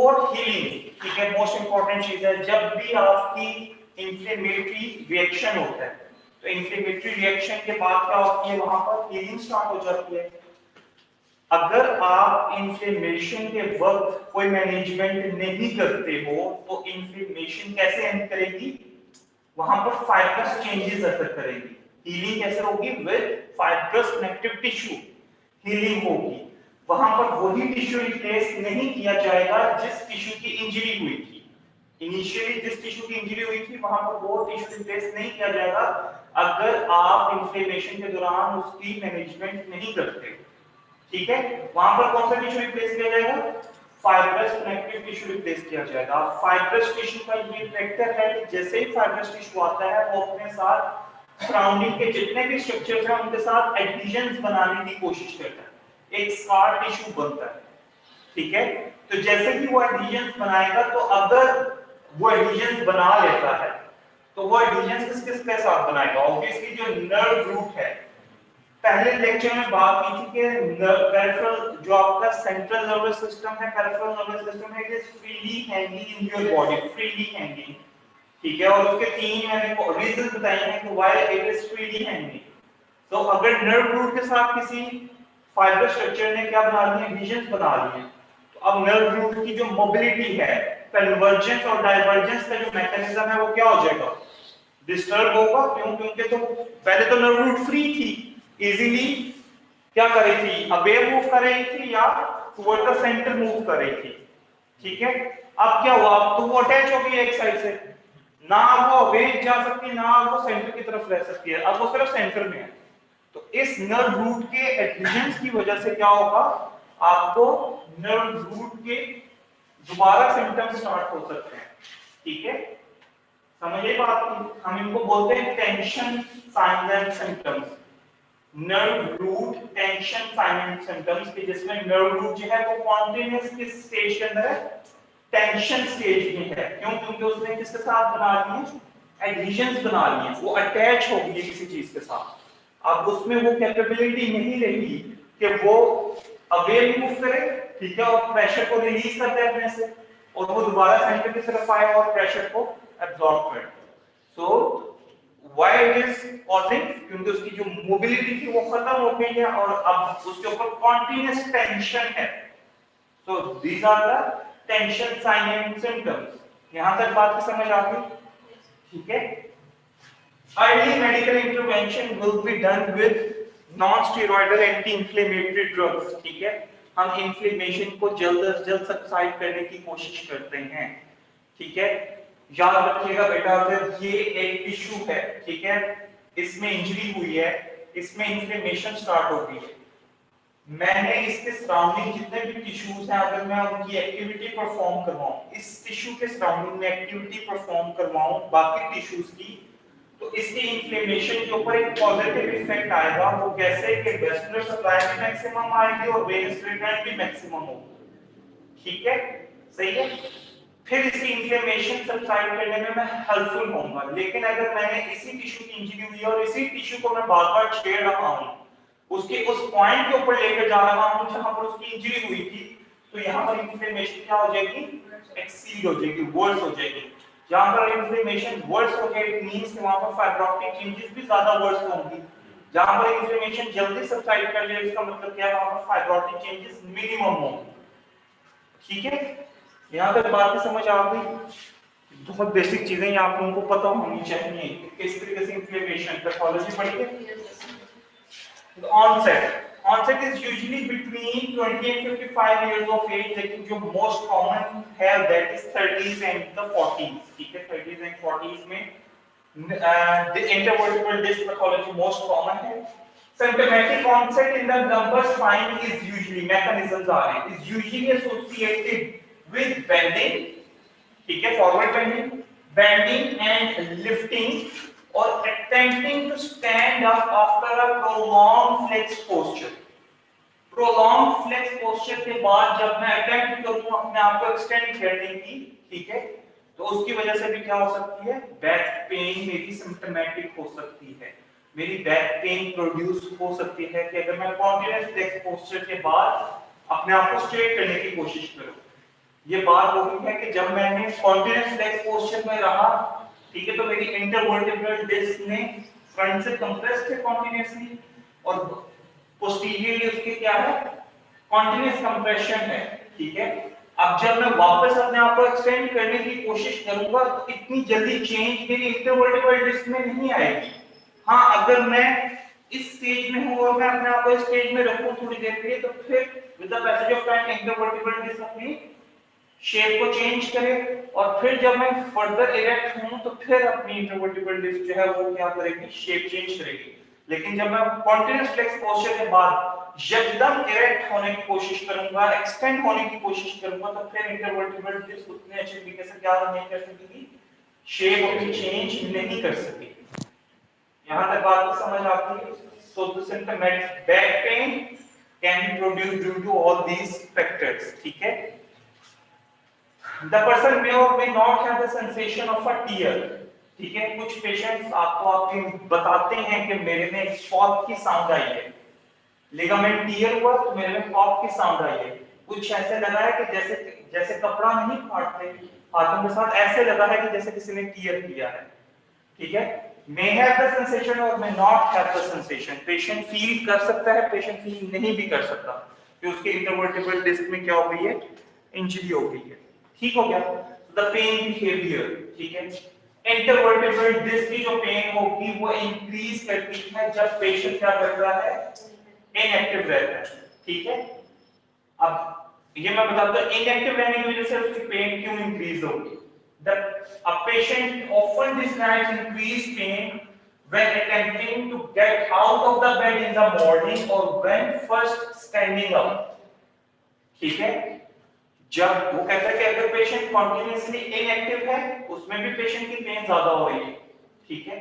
और हीलिंग, ठीक है, मोस्ट इंपॉर्टेंट चीज है, जब भी आपकी इंफ्लेमेटरी रिएक्शन होता है तो इंफ्लेमेटरी रिएक्शन के बाद क्या होती है, वहां पर हीलिंग स्टार्ट हो जाती है। अगर आप इंफ्लेमेशन के वक्त कोई मैनेजमेंट नहीं करते हो तो इंफ्लेमेशन कैसे एंड करेगी, वहां पर फाइब्रस चेंजेस अकर करेगी। हीलिंग कैसे होगी, with fibrous connective tissue healing होगी, वहां पर वही टिश्यू रिप्लेस नहीं किया जाएगा जिस टिश्यू की इंजरी हुई थी। इनिशियली जिस टिश्यू की इंजरी हुई थी वहां पर वो टिश्यू रिप्लेस नहीं किया जाएगा अगर आप इन्फ्लेमेशन के दौरान उसकी मैनेजमेंट नहीं करते। ठीक है, वहां पर कौन सा टिश्यू रिप्लेस किया जाएगा? फाइब्रस कनेक्टिव टिश्यू रिप्लेस किया जाएगा। फाइब्रस टिश्यू का ये फैक्टर है कि जैसे ही फाइब्रस टिश्यू आता है वो अपने साथ सराउंडिंग के जितने भी स्ट्रक्चर्स हैं उनके साथ एडहेजन्स बनाने की कोशिश करता है, एक स्कार टिश्यू बनता है। ठीक है, तो जैसे कि वो एडहेजन्स बनाएगा तो अगर वो एडहेजन्स बना लेता है तो वो एडहेजन्स किसके साथ बनाएगा? ऑब्वियसली जो नर्व रूट है। पहले लेक्चर में बात की थी कि पेरिफेरल जो आपका सेंट्रल नर्वस सिस्टम है, पेरिफेरल नर्वस सिस्टम है, it is freely hanging in your body, freely hanging. ठीक है, और उसके तीन मैंने रीजन बताए हैं कि why it is freely hanging. तो अगर नर्व रूट के साथ किसी फाइबर स्ट्रक्चर ने क्या बना लिया? एडहेजन्स बना लिए, तो अब नर्व रूट की जो मोबिलिटी है, कन्वर्जेंस और डाइवर्जेंस का जो मैकेनिज्म है वो क्या हो जाएगा? डिस्टर्ब होगा। क्यों? क्योंकि तो पहले तो नर्व रूट फ्री थी, इजीली क्या कर रही थी? अवे मूव कर रही थी या टुवर्ड द सेंटर मूव कर रही थी। ठीक है, अब क्या हुआ? तो वो अटैच हो गई एक साइड से, ना वो अवे जा सकती है ना वो सेंटर की तरफ रह सकती है, अब वो सिर्फ सेंटर में है। तो इस नर्व रूट के एडहेजन्स की वजह से क्या होगा? आपको नर्व रूट के दोबारा सिम्टम्स स्टार्ट हो सकते हैं। ठीक है, समझिए बात की, हम इनको बोलते हैं tension signs and symptoms. Nerve root tension sign and symptoms के, जिसमें नर्व रूट जो है वो कॉन्टिन्यूअस किस स्टेज के अंदर है? टेंशन स्टेज में है। क्यों? क्योंकि उसने किसके साथ बना लिए? एडहेजन्स बना लिए, वो अटैच हो गई किसी चीज के साथ। अब उसमें वो कैपेबिलिटी नहीं रही कि वो अवे मूव करे, ठीक है, और प्रेशर को रिलीज कर दे अपने से और वो दोबारा सेंटर की तरफ आए और प्रेशर को एब्जॉर्ब करे। So why it is causing? क्योंकि उसकी जो मोबिलिटी थी वो खत्म हो गई है और अब उसके ऊपर कॉन्टिन्यूअस टेंशन है। So these are the tension sign and symptoms. यहां तक बात की समझ आ गई? ठीक है, early medical intervention will be done with non-steroidal anti-inflammatory drugs। ठीक है, हम इन्फ्लेमेशन को जल्द से जल्द सबसाइड करने की कोशिश करते हैं। ठीक है, याद रखिएगा बेटा, अगर ये एक टिश्यू है, ठीक है, इसमें इंजरी हुई है, इसमें इन्फ्लेमेशन स्टार्ट हो गई है, मैंने इसके सराउंडिंग जितने भी टिश्यूज हैं अगर मैं उनकी एक्टिविटी परफॉर्म करवाऊं, इस टिश्यू के सराउंडिंग में एक्टिविटी परफॉर्म करवाऊं बाकी टिश्यूज की, तो इसके इन्फ्लेमेशन के ऊपर एक पॉजिटिव इफेक्ट आएगा। वो कैसे? कि वेस्कुलर सप्लाई में मैक्सिमम आएगी और वेनस रिटर्न भी मैक्सिमम होगा। ठीक है, सही है, फिर इसकी इन्फ्लेमेशन सबसाइड करने में मैं हेल्पफुल होऊंगा। लेकिन अगर मैंने इसी टिश्यू की इंजरी हुई है और इसी टिश्यू को मैं बार-बार छेड़ रहा हूं, उसके उस पॉइंट के ऊपर लेकर जा रहा हूं जहां पर उसकी इंजरी हुई थी, तो यहां पर इन्फ्लेमेशन क्या हो जाएगी? एक्सीड हो जाएगी, वर्स हो जाएगी। जहां पर इन्फ्लेमेशन वर्स हो गई, इट मींस कि वहां पर फाइब्रोटिक चेंजेस भी ज्यादा वर्स होंगी। जहां पर इन्फ्लेमेशन जल्दी सबसाइड कर ले, इसका मतलब क्या है? वहां पर फाइब्रोटिक चेंजेस मिनिमम होंगे। ठीक है, यहां तक बात की समझ आ गई? बहुत बेसिक चीजें ये आप लोगों को पता होनी चाहिए किस तरीके से इन्फ्लेमेशन पैथोलॉजी पढ़ी है। The onset is usually between 20 and 55 years of age, लेकिन जो most common है that is 30s and the 40s। ठीक है, 30s and 40s में the intervertebral disc pathology most common है। Symptomatic onset in the lumbar spine is usually, mechanisms are is usually associated with bending, ठीक है, forward bending and lifting or attempting to stand up after a prolonged flex posture। prolonged flex posture के बाद जब मैं attempt करूं अपने आप को एक्सटेंड करने की, ठीक है, तो उसकी वजह से भी क्या हो सकती है? बैक पेन मेरी सिम्पटोमेटिक हो सकती है, मेरी बैक पेन प्रोड्यूस हो सकती है कि अगर मैं कॉन्टिन्यूअस फ्लेक्स पोस्चर के बाद अपने आप को स्ट्रेट करने की कोशिश करूं। ये बात होती है कि जब मैंने कॉन्टिन्यूअस फ्लेक्स पोस्चर में रहा, ठीक है, तो मेरी इंटरवर्टिब्रल डिस्क ने फ्रंट से कंप्रेस्ड है कॉन्टिन्यूअसली और पोस्टीरियरली उसके क्या है? कॉन्टिन्यूअस कंप्रेशन है। ठीक है, अब जब मैं वापस अपने आप को एक्सटेंड करने की कोशिश करूंगा तो इतनी जल्दी चेंज मेरी इंटरवर्टिब्रल डिस्क में नहीं आएगी। हाँ, अगर मैं इस स्टेज में हूं और मैं अपने आप को इस स्टेज में रखूं थोड़ी देर के लिए, तो फिर with the passage of time intervertebral disc अपनी शेप को चेंज करे, और फिर जब मैं फर्दर इरेक्ट हूं तो फिर अपनी इंटरवर्टिबल डिस्क जो है वो क्या करेगी, शेप चेंज करेगी। लेकिन जब मैं कॉन्टिन्यूअस फ्लेक्स पोस्चर के बाद एकदम इरेक्ट होने की कोशिश करूंगा, एक्सटेंड होने की कोशिश करूंगा, तो फिर इंटरवर्टिबल डिस्क उतने अच्छे तरीके से क्या नहीं कर सकेगी, शेप अपनी चेंज नहीं कर सकेगी। यहां तक बात समझ आती है? So the symptomatic back pain can be produced due to all these factors. ठीक है? The person may or may not have the sensation of a tear. ठीक है? कुछ पेशेंट्स आपको आपके बताते हैं कि मेरे में एक पॉप की साउंड आई है, लिगामेंट टीयर हुआ तो मेरे में पॉप की साउंड आई है। कुछ ऐसे लगा है कि जैसे जैसे कपड़ा नहीं फाड़ते हाथों के साथ, ऐसे लगा है कि जैसे किसी ने टीयर किया है। ठीक है? may have the sensation or may not have the sensation. Patient feel कर सकता है, पेशेंट फील नहीं भी कर सकता कि उसके इंटरवर्टिबल डिस्क में क्या हो गई है, इंजरी हो गई है। ठीक हो गया? द पेन बिहेवियर, ठीक है, इंटरवर्टिबल डिस्क की जो पेन होगी वो इंक्रीज करती है जब पेशेंट क्या करता है, इनएक्टिव रहता है। ठीक है? अब ये मैं बताता हूं इनएक्टिव रहने की वजह से उसकी पेन क्यों इंक्रीज होगी। A patient often describes increased pain when attempting to get out of the bed in the morning or when first standing up. ठीक है? जब वो कहता है कि अगर पेशेंट कंटिन्यूअसली इनएक्टिव है उसमें भी पेशेंट की पेन ज्यादा हो रही है। ठीक है?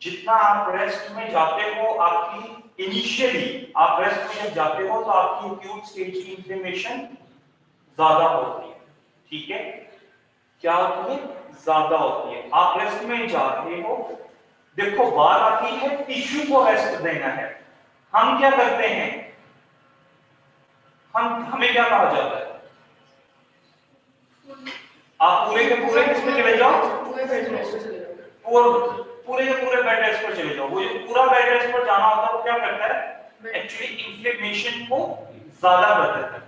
जितना आप रेस्ट में जाते हो, आपकी इनिशियली आप रेस्ट में जब जाते हो तो आपकी एक्यूट स्टेज की इन्फ्लेमेशन ज्यादा होती है। ठीक है? क्या होती है, ज्यादा होती है। आप रेस्ट में जा रहे हो, देखो बात आती है टिश्यू को रेस्ट देना है। हम क्या करते हैं, हमें क्या कहा जाता है, आप पूरे के पूरे किस पे चले जाओ, पूरे बेड रेस्ट पे चले जाओ, पूरे के पूरे बेड रेस्ट पर चले जाओ। वो जो पूरा बेड रेस्ट पर जाना होता है वो क्या करता है, एक्चुअली इन्फ्लेमेशन को ज्यादा कर देता है।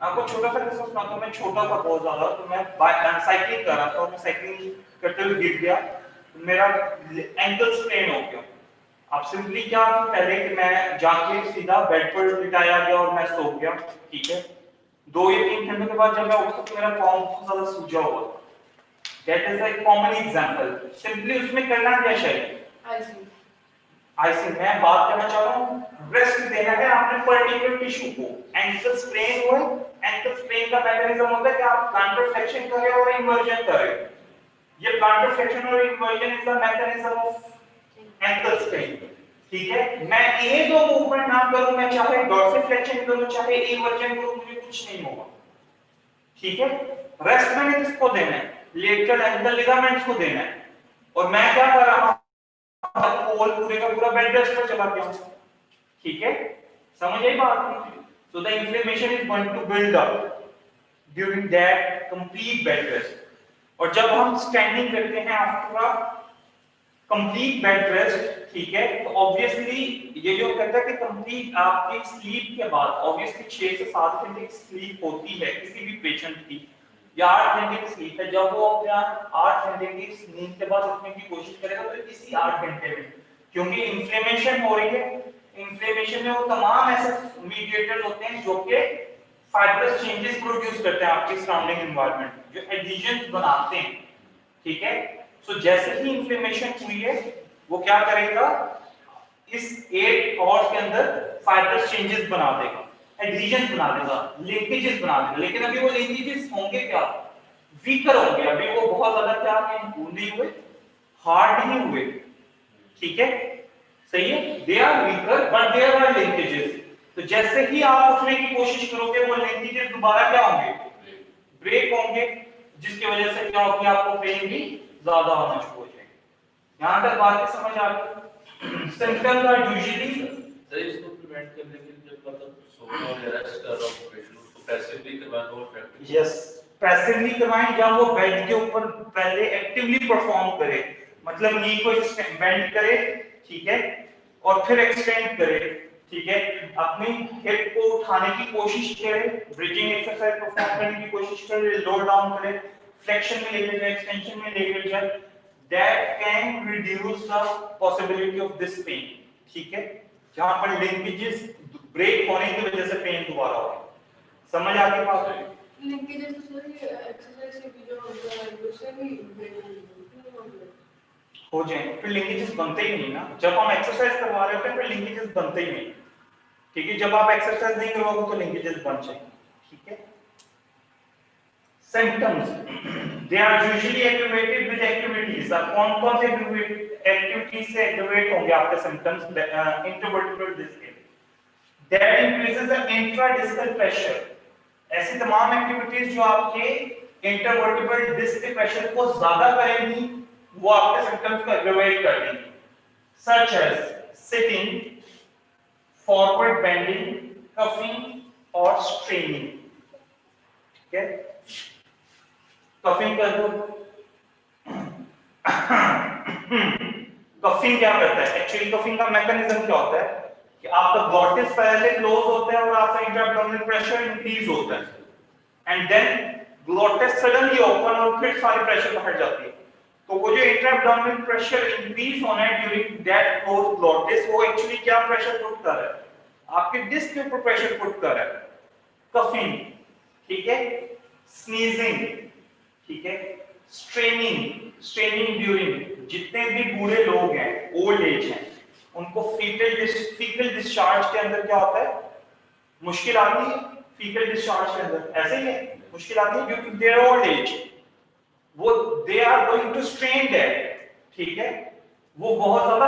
आपको छोटा सा किस्सा सुनाता हूं, मैं छोटा था बहुत ज्यादा, तो मैं साइकिलिंग कर रहा था और मैं साइकिलिंग करते हुए गिर गया, मेरा एंकल स्ट्रेन हो गया। अब सिंपली क्या कि पहले कि मैं जाके सीधा बेड पर लिटाया गया और मैं सो गया। ठीक है? 2 या 3 घंटे के बाद जब मैं उठा तो मेरा पाँव बहुत ज्यादा सूजा हुआ। That is a common example. Simply उसमें करना क्या चाहिए, ऐसे मैं बात करना चाह रहा हूं, रेस्ट देना है आपने पर्टिकुलर टिश्यू को। एंकल स्ट्रेन हुआ, एंकल स्ट्रेन का मैकेनिज्म होता है कि आप प्लांटर फ्लेक्शन कर रहे हो और इन्वर्जन कर रहे हो। ये प्लांटर फ्लेक्शन और inversion is the mechanism of ankle strain. ठीक है? मैं ये दो मूवमेंट ना करूं, मैं चाहे डॉर्सल फ्लेक्शन करूं चाहे इन्वर्जन करूं, मुझे कुछ नहीं होगा। ठीक है? रेस्ट मैंने किसको देना है, लेटरल एंकल लिगामेंट्स को देना है, और मैं क्या कर रहा हूं, पोल पूरे का पूरा बेड रेस्ट पर चला गया। ठीक है? समझ आई बात? So the inflammation is going to build up during that complete bed rest. और जब हम स्टैंडिंग करते हैं after a complete bed rest, ठीक है, तो ऑब्वियसली ये जो कहता है कि कंप्लीट आपकी स्लीप के बाद ऑब्वियसली 6 से 7 घंटे की स्लीप होती है किसी भी पेशेंट की, या 8 घंटे की स्लीप है। जब वो अपना 8 घंटे की नींद के बाद उठने की कोशिश करेगा तो इसी 8 घंटे में, क्योंकि इन्फ्लेमेशन हो रही है, इन्फ्लेमेशन में वो तमाम ऐसे मीडिएटर्स होते हैं जो कि फाइब्रस चेंजेस प्रोड्यूस करते हैं आपके सराउंडिंग एनवायरनमेंट, जो एडिशंस बनाते हैं। ठीक है? सो जैसे ही इन्फ्लेमेशन हुई है वो क्या करेगा, इस 8 आवर्स के अंदर फाइब्रस चेंजेस बना देगा, एडिशंस बना देगा, लिंकेजेस बना देगा। लेकिन अभी वो लिंकेजेस होंगे क्या, वीकर होंगे। अभी वो बहुत ज्यादा क्या नहीं हुए, हार्ड नहीं हुए। ठीक है? सही है? They are weaker but there are linkages. तो जैसे ही आप उठने की कोशिश करोगे वो लिंकेजेस दोबारा क्या होंगे, ब्रेक होंगे, जिसकी वजह से क्या होगी, आपको पेन भी ज्यादा होना शुरू हो जाएगी। यहां तक बात समझ आ गई? सिम्पटम्स आर यूजुअली, सर इसको प्रिवेंट करने के लिए जब मतलब सोना और रेस्ट कर रहा हूं पेशेंट, उसको पैसिवली करवाना और इफेक्टिव, यस, पैसिवली करवाएं जब वो बेड के ऊपर पहले एक्टिवली परफॉर्म करे, मतलब नी को बेंड करे, ठीक है, और फिर एक्सटेंड करे। ठीक है? अपनी हिप को उठाने की कोशिश करे, ब्रिजिंग एक्सरसाइज परफॉर्म करने की कोशिश करे, लोड डाउन करे, फ्लेक्शन में लेके जाए, एक्सटेंशन में लेके जाए, that can reduce the possibility of this pain. ठीक है? जहां पर लिंकेजेस ब्रेक होने की वजह से पेन दोबारा हो। समझ आ गई बात? लिंकेजेस तो सर ये एक्सरसाइज से भी जो होता है उससे भी हो जाएंगे, फिर लिंकेजेस बनते ही नहीं ना। जब हम एक्सरसाइज करवा रहे होते हैं फिर लिंकेजेस बनते ही नहीं, ठीक है। जब आप एक्सरसाइज नहीं करवाओगे तो लिंकेजेस बन जाएंगे, ठीक है। Symptoms, they are usually activated with activities. अब कौन-कौन से एक्टिविटीज से एक्टिवेट होंगे आपके सिम्टम्स इंट्रावर्टिब्रल डिस्क के? That increases the intradiscal pressure. ऐसी तमाम एक्टिविटीज जो आपके इंटरवर्टिब्रल डिस्क के प्रेशर को ज्यादा करेंगी वो आपके सिम्टम्स को एग्रीवेट कर देंगी, such as sitting, forward bending, coughing और स्ट्रेनिंग, ठीक है। कफिंग कर दो। कफिंग क्या करता है? एक्चुअली कफिंग का मैकेनिज्म क्या होता है कि आपका ग्लॉटिस पहले क्लोज होता है और आपका इंट्राअब्डोमिनल प्रेशर इंक्रीज होता है and then glottis suddenly open और फिर सारी प्रेशर बाहर जाती है। तो वो जो इंट्राअब्डोमिनल प्रेशर इंक्रीज होना है ड्यूरिंग दैट क्लोज ग्लॉटिस, वो एक्चुअली क्या प्रेशर पुट कर रहा है? आपके डिस्क के ऊपर प्रेशर पुट कर रहा है, कफिंग, ठीक है। स्नीजिंग, ठीक है। स्ट्रेनिंग ड्यूरिंग, जितने भी बूढ़े लोग हैं, ओल्ड एज हैं, उनको फीकल डिस्चार्ज के अंदर क्या होता है? मुश्किल आती है। फीकल डिस्चार्ज के अंदर ऐसे ही है, मुश्किल आती है क्योंकि दे आर ओल्ड एज, वो they are going to strain that, ठीक है। वो बहुत ज्यादा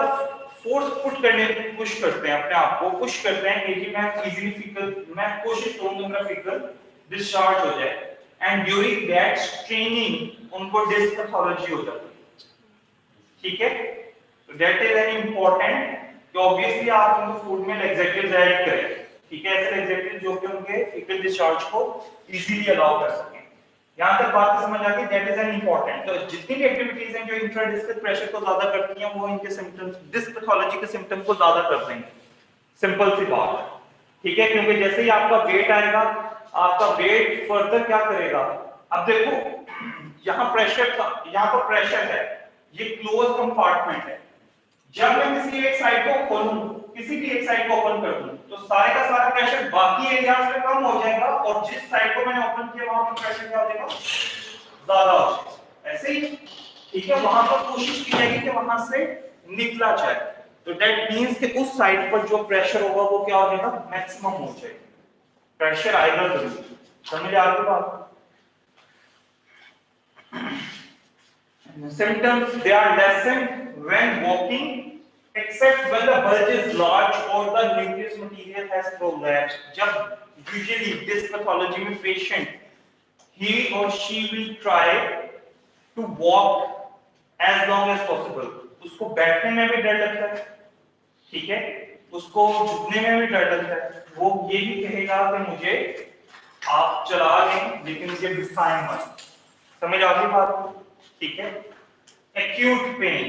फोर्स पुट करने पुश करते हैं, अपने आप को पुश करते हैं कि मैं इजीली फीकल, मैं कोशिश करूंगा मेरा फीकल डिस्चार्ज हो जाए एंड ड्यूरिंग दैट स्ट्रेनिंग उनको डिस्क पैथोलॉजी हो जाती है, ठीक है। तो दैट इज एन इंपॉर्टेंट कि ऑब्वियसली आप उनको फूड में लैक्सेटिव्स ऐड करें, ठीक है। ऐसे लैक्सेटिव जो कि उनके फीकल डिस्चार्ज को इजीली अलाउ कर सकें। यहां तक बात समझ आ गई? That is an important. तो जितनी भी एक्टिविटीज हैं जो इंट्राडिस्कल प्रेशर को ज्यादा करती हैं वो इनके सिम्टम्स, डिस्क पैथोलॉजी के सिम्टम को ज्यादा कर देंगे, सिंपल सी बात, ठीक है। क्योंकि जैसे ही आपका वेट आएगा, आपका वेट फर्दर क्या करेगा? अब देखो यहाँ प्रेशर था, यहाँ पर प्रेशर है, ये क्लोज कंपार्टमेंट है। जब मैं किसी एक साइड को खोलूं, किसी भी एक साइड को ओपन कर दूं, तो सारे का सारा प्रेशर बाकी एरियाज पे कम हो जाएगा और जिस साइड को मैंने ओपन किया वहां पर प्रेशर क्या हो जाएगा? ज्यादा हो जाएगा। ऐसे ही, ठीक है। वहां पर कोशिश की जाएगी कि वहां से निकला जाए, तो दैट मींस कि उस साइड पर जो प्रेशर होगा वो क्या हो जाएगा? मैक्सिमम हो जाएगा, प्रेशर आएगा जरूर। समझ आ गई बात? Symptoms, they are lessened when walking, except when the bulge is large or the nucleus material has prolapsed. जब usually this pathology में patient, he or she will try to walk as long as possible. उसको बैठने में भी डर लगता है, ठीक है, उसको झुकने में भी डर लगता है। वो ये भी कहेगा कि मुझे आप चला दें लेकिन मुझे बिठाएं मत। समझ आ गई बात? ठीक है। एक्यूट पेन,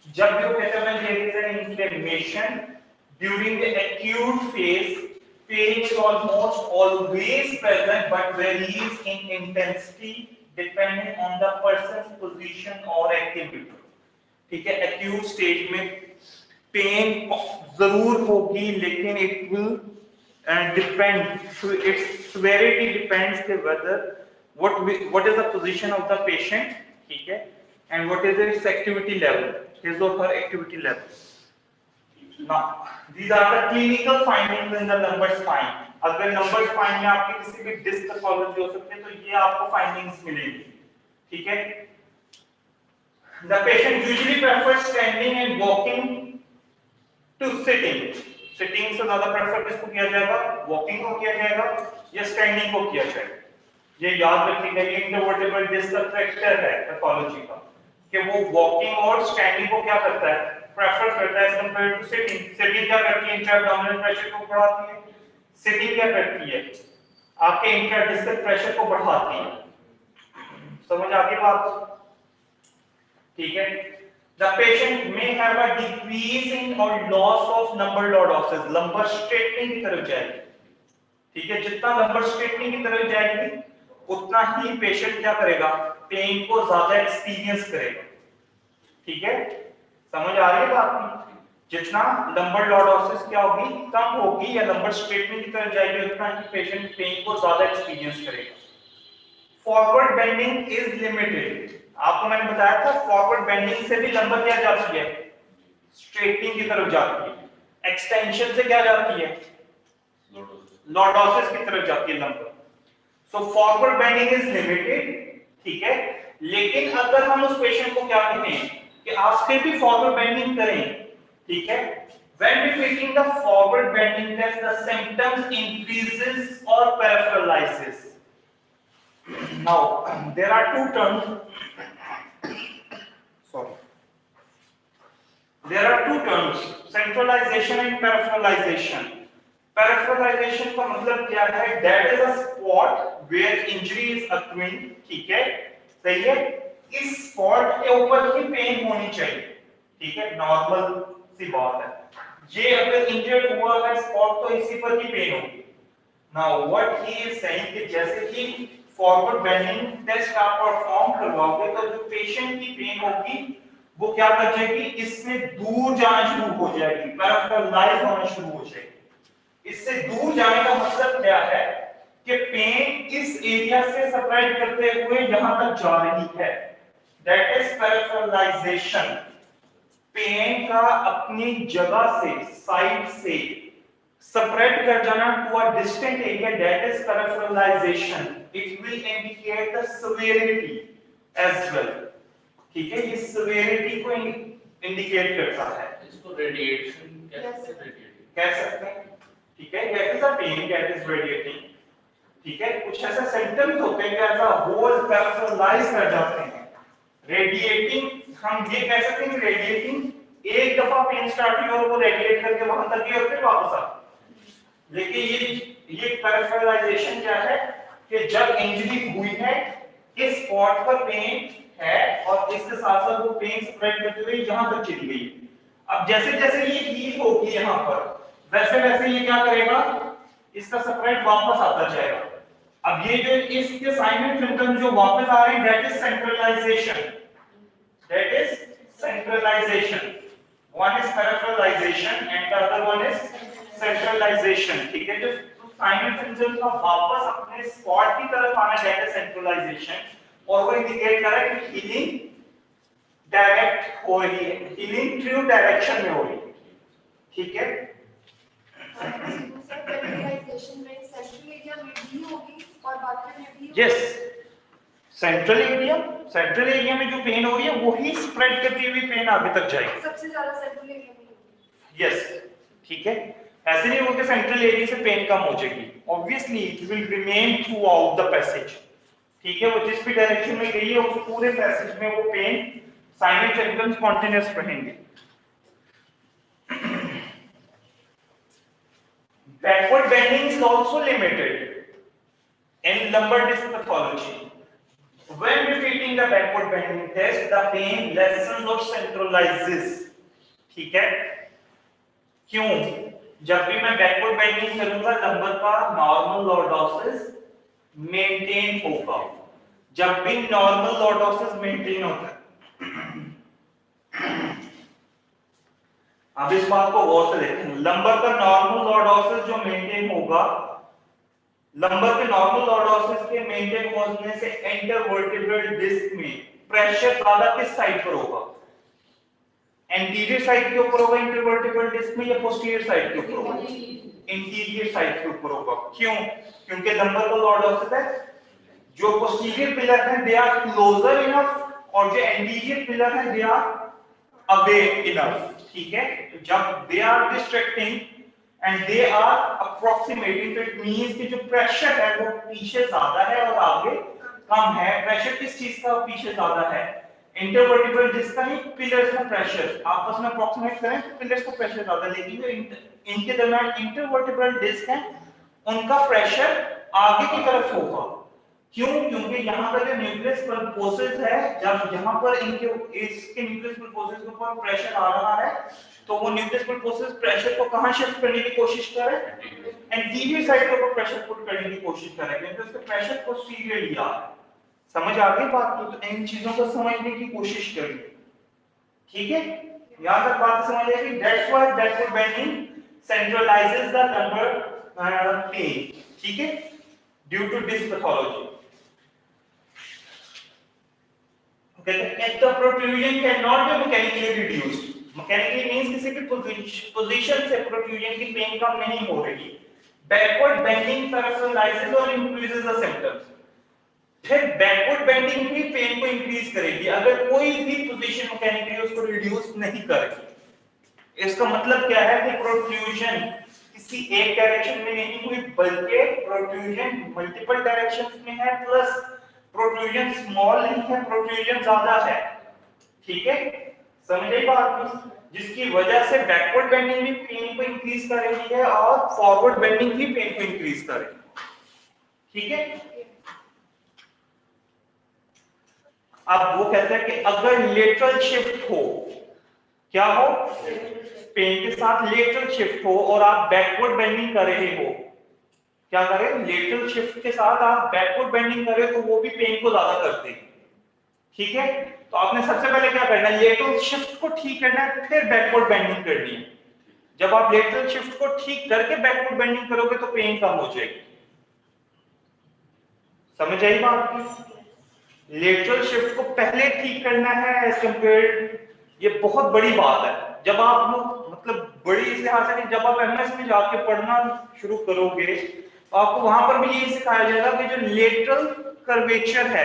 जब भी वो कहते हैं there is an inflammation during the acute phase, pain is almost always present but varies in intensity depending on the person's position और एक्टिविटी, ठीक है। एक्यूट स्टेज में पेन जरूर होगी लेकिन it will depend, its severity depends कि whether what is the position of the patient, ठीक है, and what is its activity level, his or her activity level. Now these are the clinical findings in the lumbar spine. अगर lumbar spine में आपके किसी भी disc pathology हो सकती है तो ये आपको फाइंडिंग्स मिलेंगी, ठीक है। The patient usually prefers standing and walking to sitting. Sitting से ज्यादा प्रेफर किसको किया जाएगा? वॉकिंग को किया जाएगा या स्टैंडिंग को किया जाएगा? ये याद रखिएगा, ये इंटरवर्टिब्रल डिस्क का फैक्टर है पैथोलॉजी का कि वो वॉकिंग और स्टैंडिंग को क्या करता है? प्रेफर करता है as compare to sitting. Sitting क्या करती है? इंट्राअब्डोमिनल प्रेशर को बढ़ाती है। सिटिंग क्या करती है? आपके इंट्राडिस्कल प्रेशर को बढ़ाती है। समझ आ गई बात? ठीक है। The patient may have a decrease in or loss of lumbar lordosis, lumbar straightening की तरफ जाएगी, ठीक है। जितना lumbar straightening की तरफ जाएगी उतना ही पेशेंट क्या करेगा? पेन को ज्यादा एक्सपीरियंस करेगा, ठीक है। समझ आ रही है बात? जितना लंबर लॉर्डोसिस क्या होगी, कम होगी या लंबर स्ट्रेटनिंग की तरफ जाएगी, उतना ही पेशेंट पेन को ज्यादा एक्सपीरियंस करेगा। फॉरवर्ड बेंडिंग इज लिमिटेड, आपको मैंने बताया था फॉरवर्ड बेंडिंग से भी लंबर क्या जाती है, स्ट्रेटनिंग की तरफ जाती है। एक्सटेंशन से क्या जाती है, लॉर्डोसिस की तरफ जाती है lumbar. So forward bending is limited, ठीक है। लेकिन अगर हम उस पेशेंट को क्या कहें कि आप फिर भी फॉरवर्ड बेंडिंग करें, ठीक है, when repeating the forward bending test the symptoms increases or paralysis. Now there are two terms, sorry, there are two terms, centralization and peripheralization. Peripheralization का मतलब क्या है, that is a spot where injury is occurring, ठीक है, सही है, इस spot के ऊपर ही पेन होनी चाहिए, ठीक है, नॉर्मल सी बात है। ये अगर इंजर्ड हुआ है स्पॉट तो इसी पर ही पेन होगी। Now what he is saying कि जैसे कि फॉरवर्ड बेंडिंग टेस्ट आप परफॉर्म करवाओगे तो जो पेशेंट की पेन होगी वो क्या कर जाएगी, इससे दूर जाना शुरू हो जाएगी, पैरालाइज होना शुरू हो जाएगी। इससे दूर जाने का मतलब क्या है कि पेन इस एरिया से सेपरेट करते हुए यहां तक जा रही है, दैट इज पैरालाइजेशन। पेन का अपनी जगह से, साइड से सेपरेट कर जाना to a distant area, that is paralysation. It will indicate the severity as well, ठीक है, ये सेवेरिटी को इंडिकेट करता है। इसको रेडिएशन कह सकते हैं, ठीक है, that is a pain that is radiating, ठीक है। कुछ ऐसे सिम्टम्स होते हैं कि ऐसा होल पैरालाइज कर जाते हैं, रेडिएटिंग, हम ये कह सकते हैं कि रेडिएटिंग एक दफा पेन स्टार्ट हुई और वो रेडिएट करके वहां तक गई और फिर वापस आ। लेकिन ये पैरालाइजेशन क्या है कि जब इंजरी हुई है इस स्पॉट पर पेन है और इसके साथ साथ वो पेन स्प्रेड करते हुए यहां तक चली गई। अब जैसे जैसे ये हील होगी यहां पर, वैसे वैसे ये क्या करेगा, इसका स्प्रेड वापस आता जाएगा। अब ये जो इसके साइन एंड सिम्टम्स जो वापस आ रहे हैं, that is centralization, that is centralization. One is peripheralization and the other one is centralization, ठीक है। जो साइन एंड सिम्टम्स का वापस अपने स्पॉट की तरफ आना, that is centralization, और वो इंडिकेट कर रहा है कि हीलिंग डायरेक्ट हो रही है, हीलिंग थ्रू डायरेक्शन में हो रही है, ठीक है। Centralization में सेंट्रल एरिया में भी होगी और बाकी में भी होगी। यस, सेंट्रल एरिया में जो पेन हो रही है वही स्प्रेड करती हुई पेन आगे तक जाएगी, सबसे ज्यादा सेंट्रल एरिया में होगी। यस, ठीक है। ऐसे नहीं होगा कि सेंट्रल एरिया से पेन कम हो जाएगी, obviously it will remain through out the passage, ठीक है। वो जिस भी डायरेक्शन में गई है उस पूरे पैसेज में वो pain sign and symptoms continuous रहेंगे। Backward bending is also limited in lumbar disc pathology. When repeating the backward bending test, the pain lessens or centralizes, ठीक है। क्यों? जब भी मैं बैकवर्ड बेंडिंग करूंगा लंबर का नॉर्मल लॉर्डोसिस मेंटेन होगा। जब भी नॉर्मल लॉर्डोसिस मेंटेन होता है, अब इस बात को गौर से देखें, लंबर का नॉर्मल लॉर्डोसिस जो मेंटेन होगा, लंबर के नॉर्मल लॉर्डोसिस के मेंटेन होने से इंटरवर्टिब्रल डिस्क में प्रेशर ज्यादा किस साइड पर होगा, एंटीरियर साइड के ऊपर होगा इंटरवर्टिब्रल डिस्क में, या पोस्टीरियर साइड के ऊपर होगा, इंटीरियर साइड के ऊपर होगा। क्यों? क्योंकि लंबर का लॉर्डोसिस है, जो पोस्टीरियर पिलर है दे आर क्लोजर इनफ और जो एंटीरियर पिलर है दे आर अवे इनफ, ठीक है। तो जब they are distracting and they are approximating, तो इट मींस कि जो प्रेशर है वो पीछे ज्यादा है और आगे कम है। प्रेशर किस चीज का पीछे ज्यादा है, इंटरवर्टिब्रल डिस्क का, नहीं पिलर्स का प्रेशर आपस में अप्रोक्सीमेट करें तो पिलर्स का प्रेशर ज्यादा, लेकिन जो इनके दरमियान इंटरवर्टिब्रल डिस्क है उनका प्रेशर आगे की तरफ होगा। क्यों? क्योंकि यहाँ पर जो न्यूक्लियस पल्पोसेस है, जब यहाँ पर इनके इसके न्यूक्लियस पल्पोसेस के ऊपर प्रेशर आ रहा है तो वो न्यूक्लियस पल्पोसेस प्रेशर को कहां शिफ्ट करने की कोशिश कर रहे हैं, एंटीरियर साइड के ऊपर प्रेशर पुट करने की कोशिश कर रहे हैं, क्योंकि उसका प्रेशर पोस्टीरियरली आ रहा है। समझ आ गई बात की? तो इन चीजों को समझने की कोशिश करिए, ठीक है। यहाँ तक बात समझ आए कि that's why backward bending centralises the lumbar pain, ठीक है, due to disc pathology. The protrusion cannot be mechanically reduced. Mechanically means किसी भी पोजीशन से protrusion की पेन कम नहीं हो रही। Backward bending personalizes और increases the symptoms. फिर backward bending भी पेन को इंक्रीज करेगी अगर कोई भी पोजीशन मैकेनिकली उसको रिड्यूस नहीं करेगी। इसका मतलब क्या है कि प्रोट्रूजन किसी एक डायरेक्शन में नहीं हुई बल्कि प्रोट्रूजन मल्टीपल डायरेक्शंस में है, प्लस प्रोट्रूजन स्मॉल नहीं है, प्रोट्रूजन ज्यादा है, ठीक है, समझे बात, जिसकी वजह से बैकवर्ड बेंडिंग भी पेन को इंक्रीज कर रही है और फॉरवर्ड बेंडिंग भी पेन को इंक्रीज कर रही है, ठीक है। अब वो कहते हैं कि अगर लेटरल शिफ्ट हो, क्या हो, पेन के साथ लेटरल शिफ्ट हो और आप बैकवर्ड बेंडिंग कर रहे हो, क्या करें, लेटरल शिफ्ट के साथ आप बैकवर्ड बेंडिंग करें तो वो भी पेन को ज्यादा करते हैं, ठीक है। तो आपने सबसे पहले क्या करना है, लेटरल शिफ्ट को ठीक करना है, फिर बैकवर्ड बेंडिंग करनी है। जब आप लेटरल शिफ्ट को ठीक करके बैकवर्ड बेंडिंग करोगे तो पेन कम हो जाएगी, समझ आई बात। लेटरल शिफ्ट को पहले ठीक करना है एज कंपेयर्ड, ये बहुत बड़ी बात है। जब आप लोग मतलब बड़ी इस लिहाज से जब आप एमएस में जाके पढ़ना शुरू करोगे तो आपको वहां पर भी यही सिखाया जाएगा कि जो लेटरल कर्वेचर है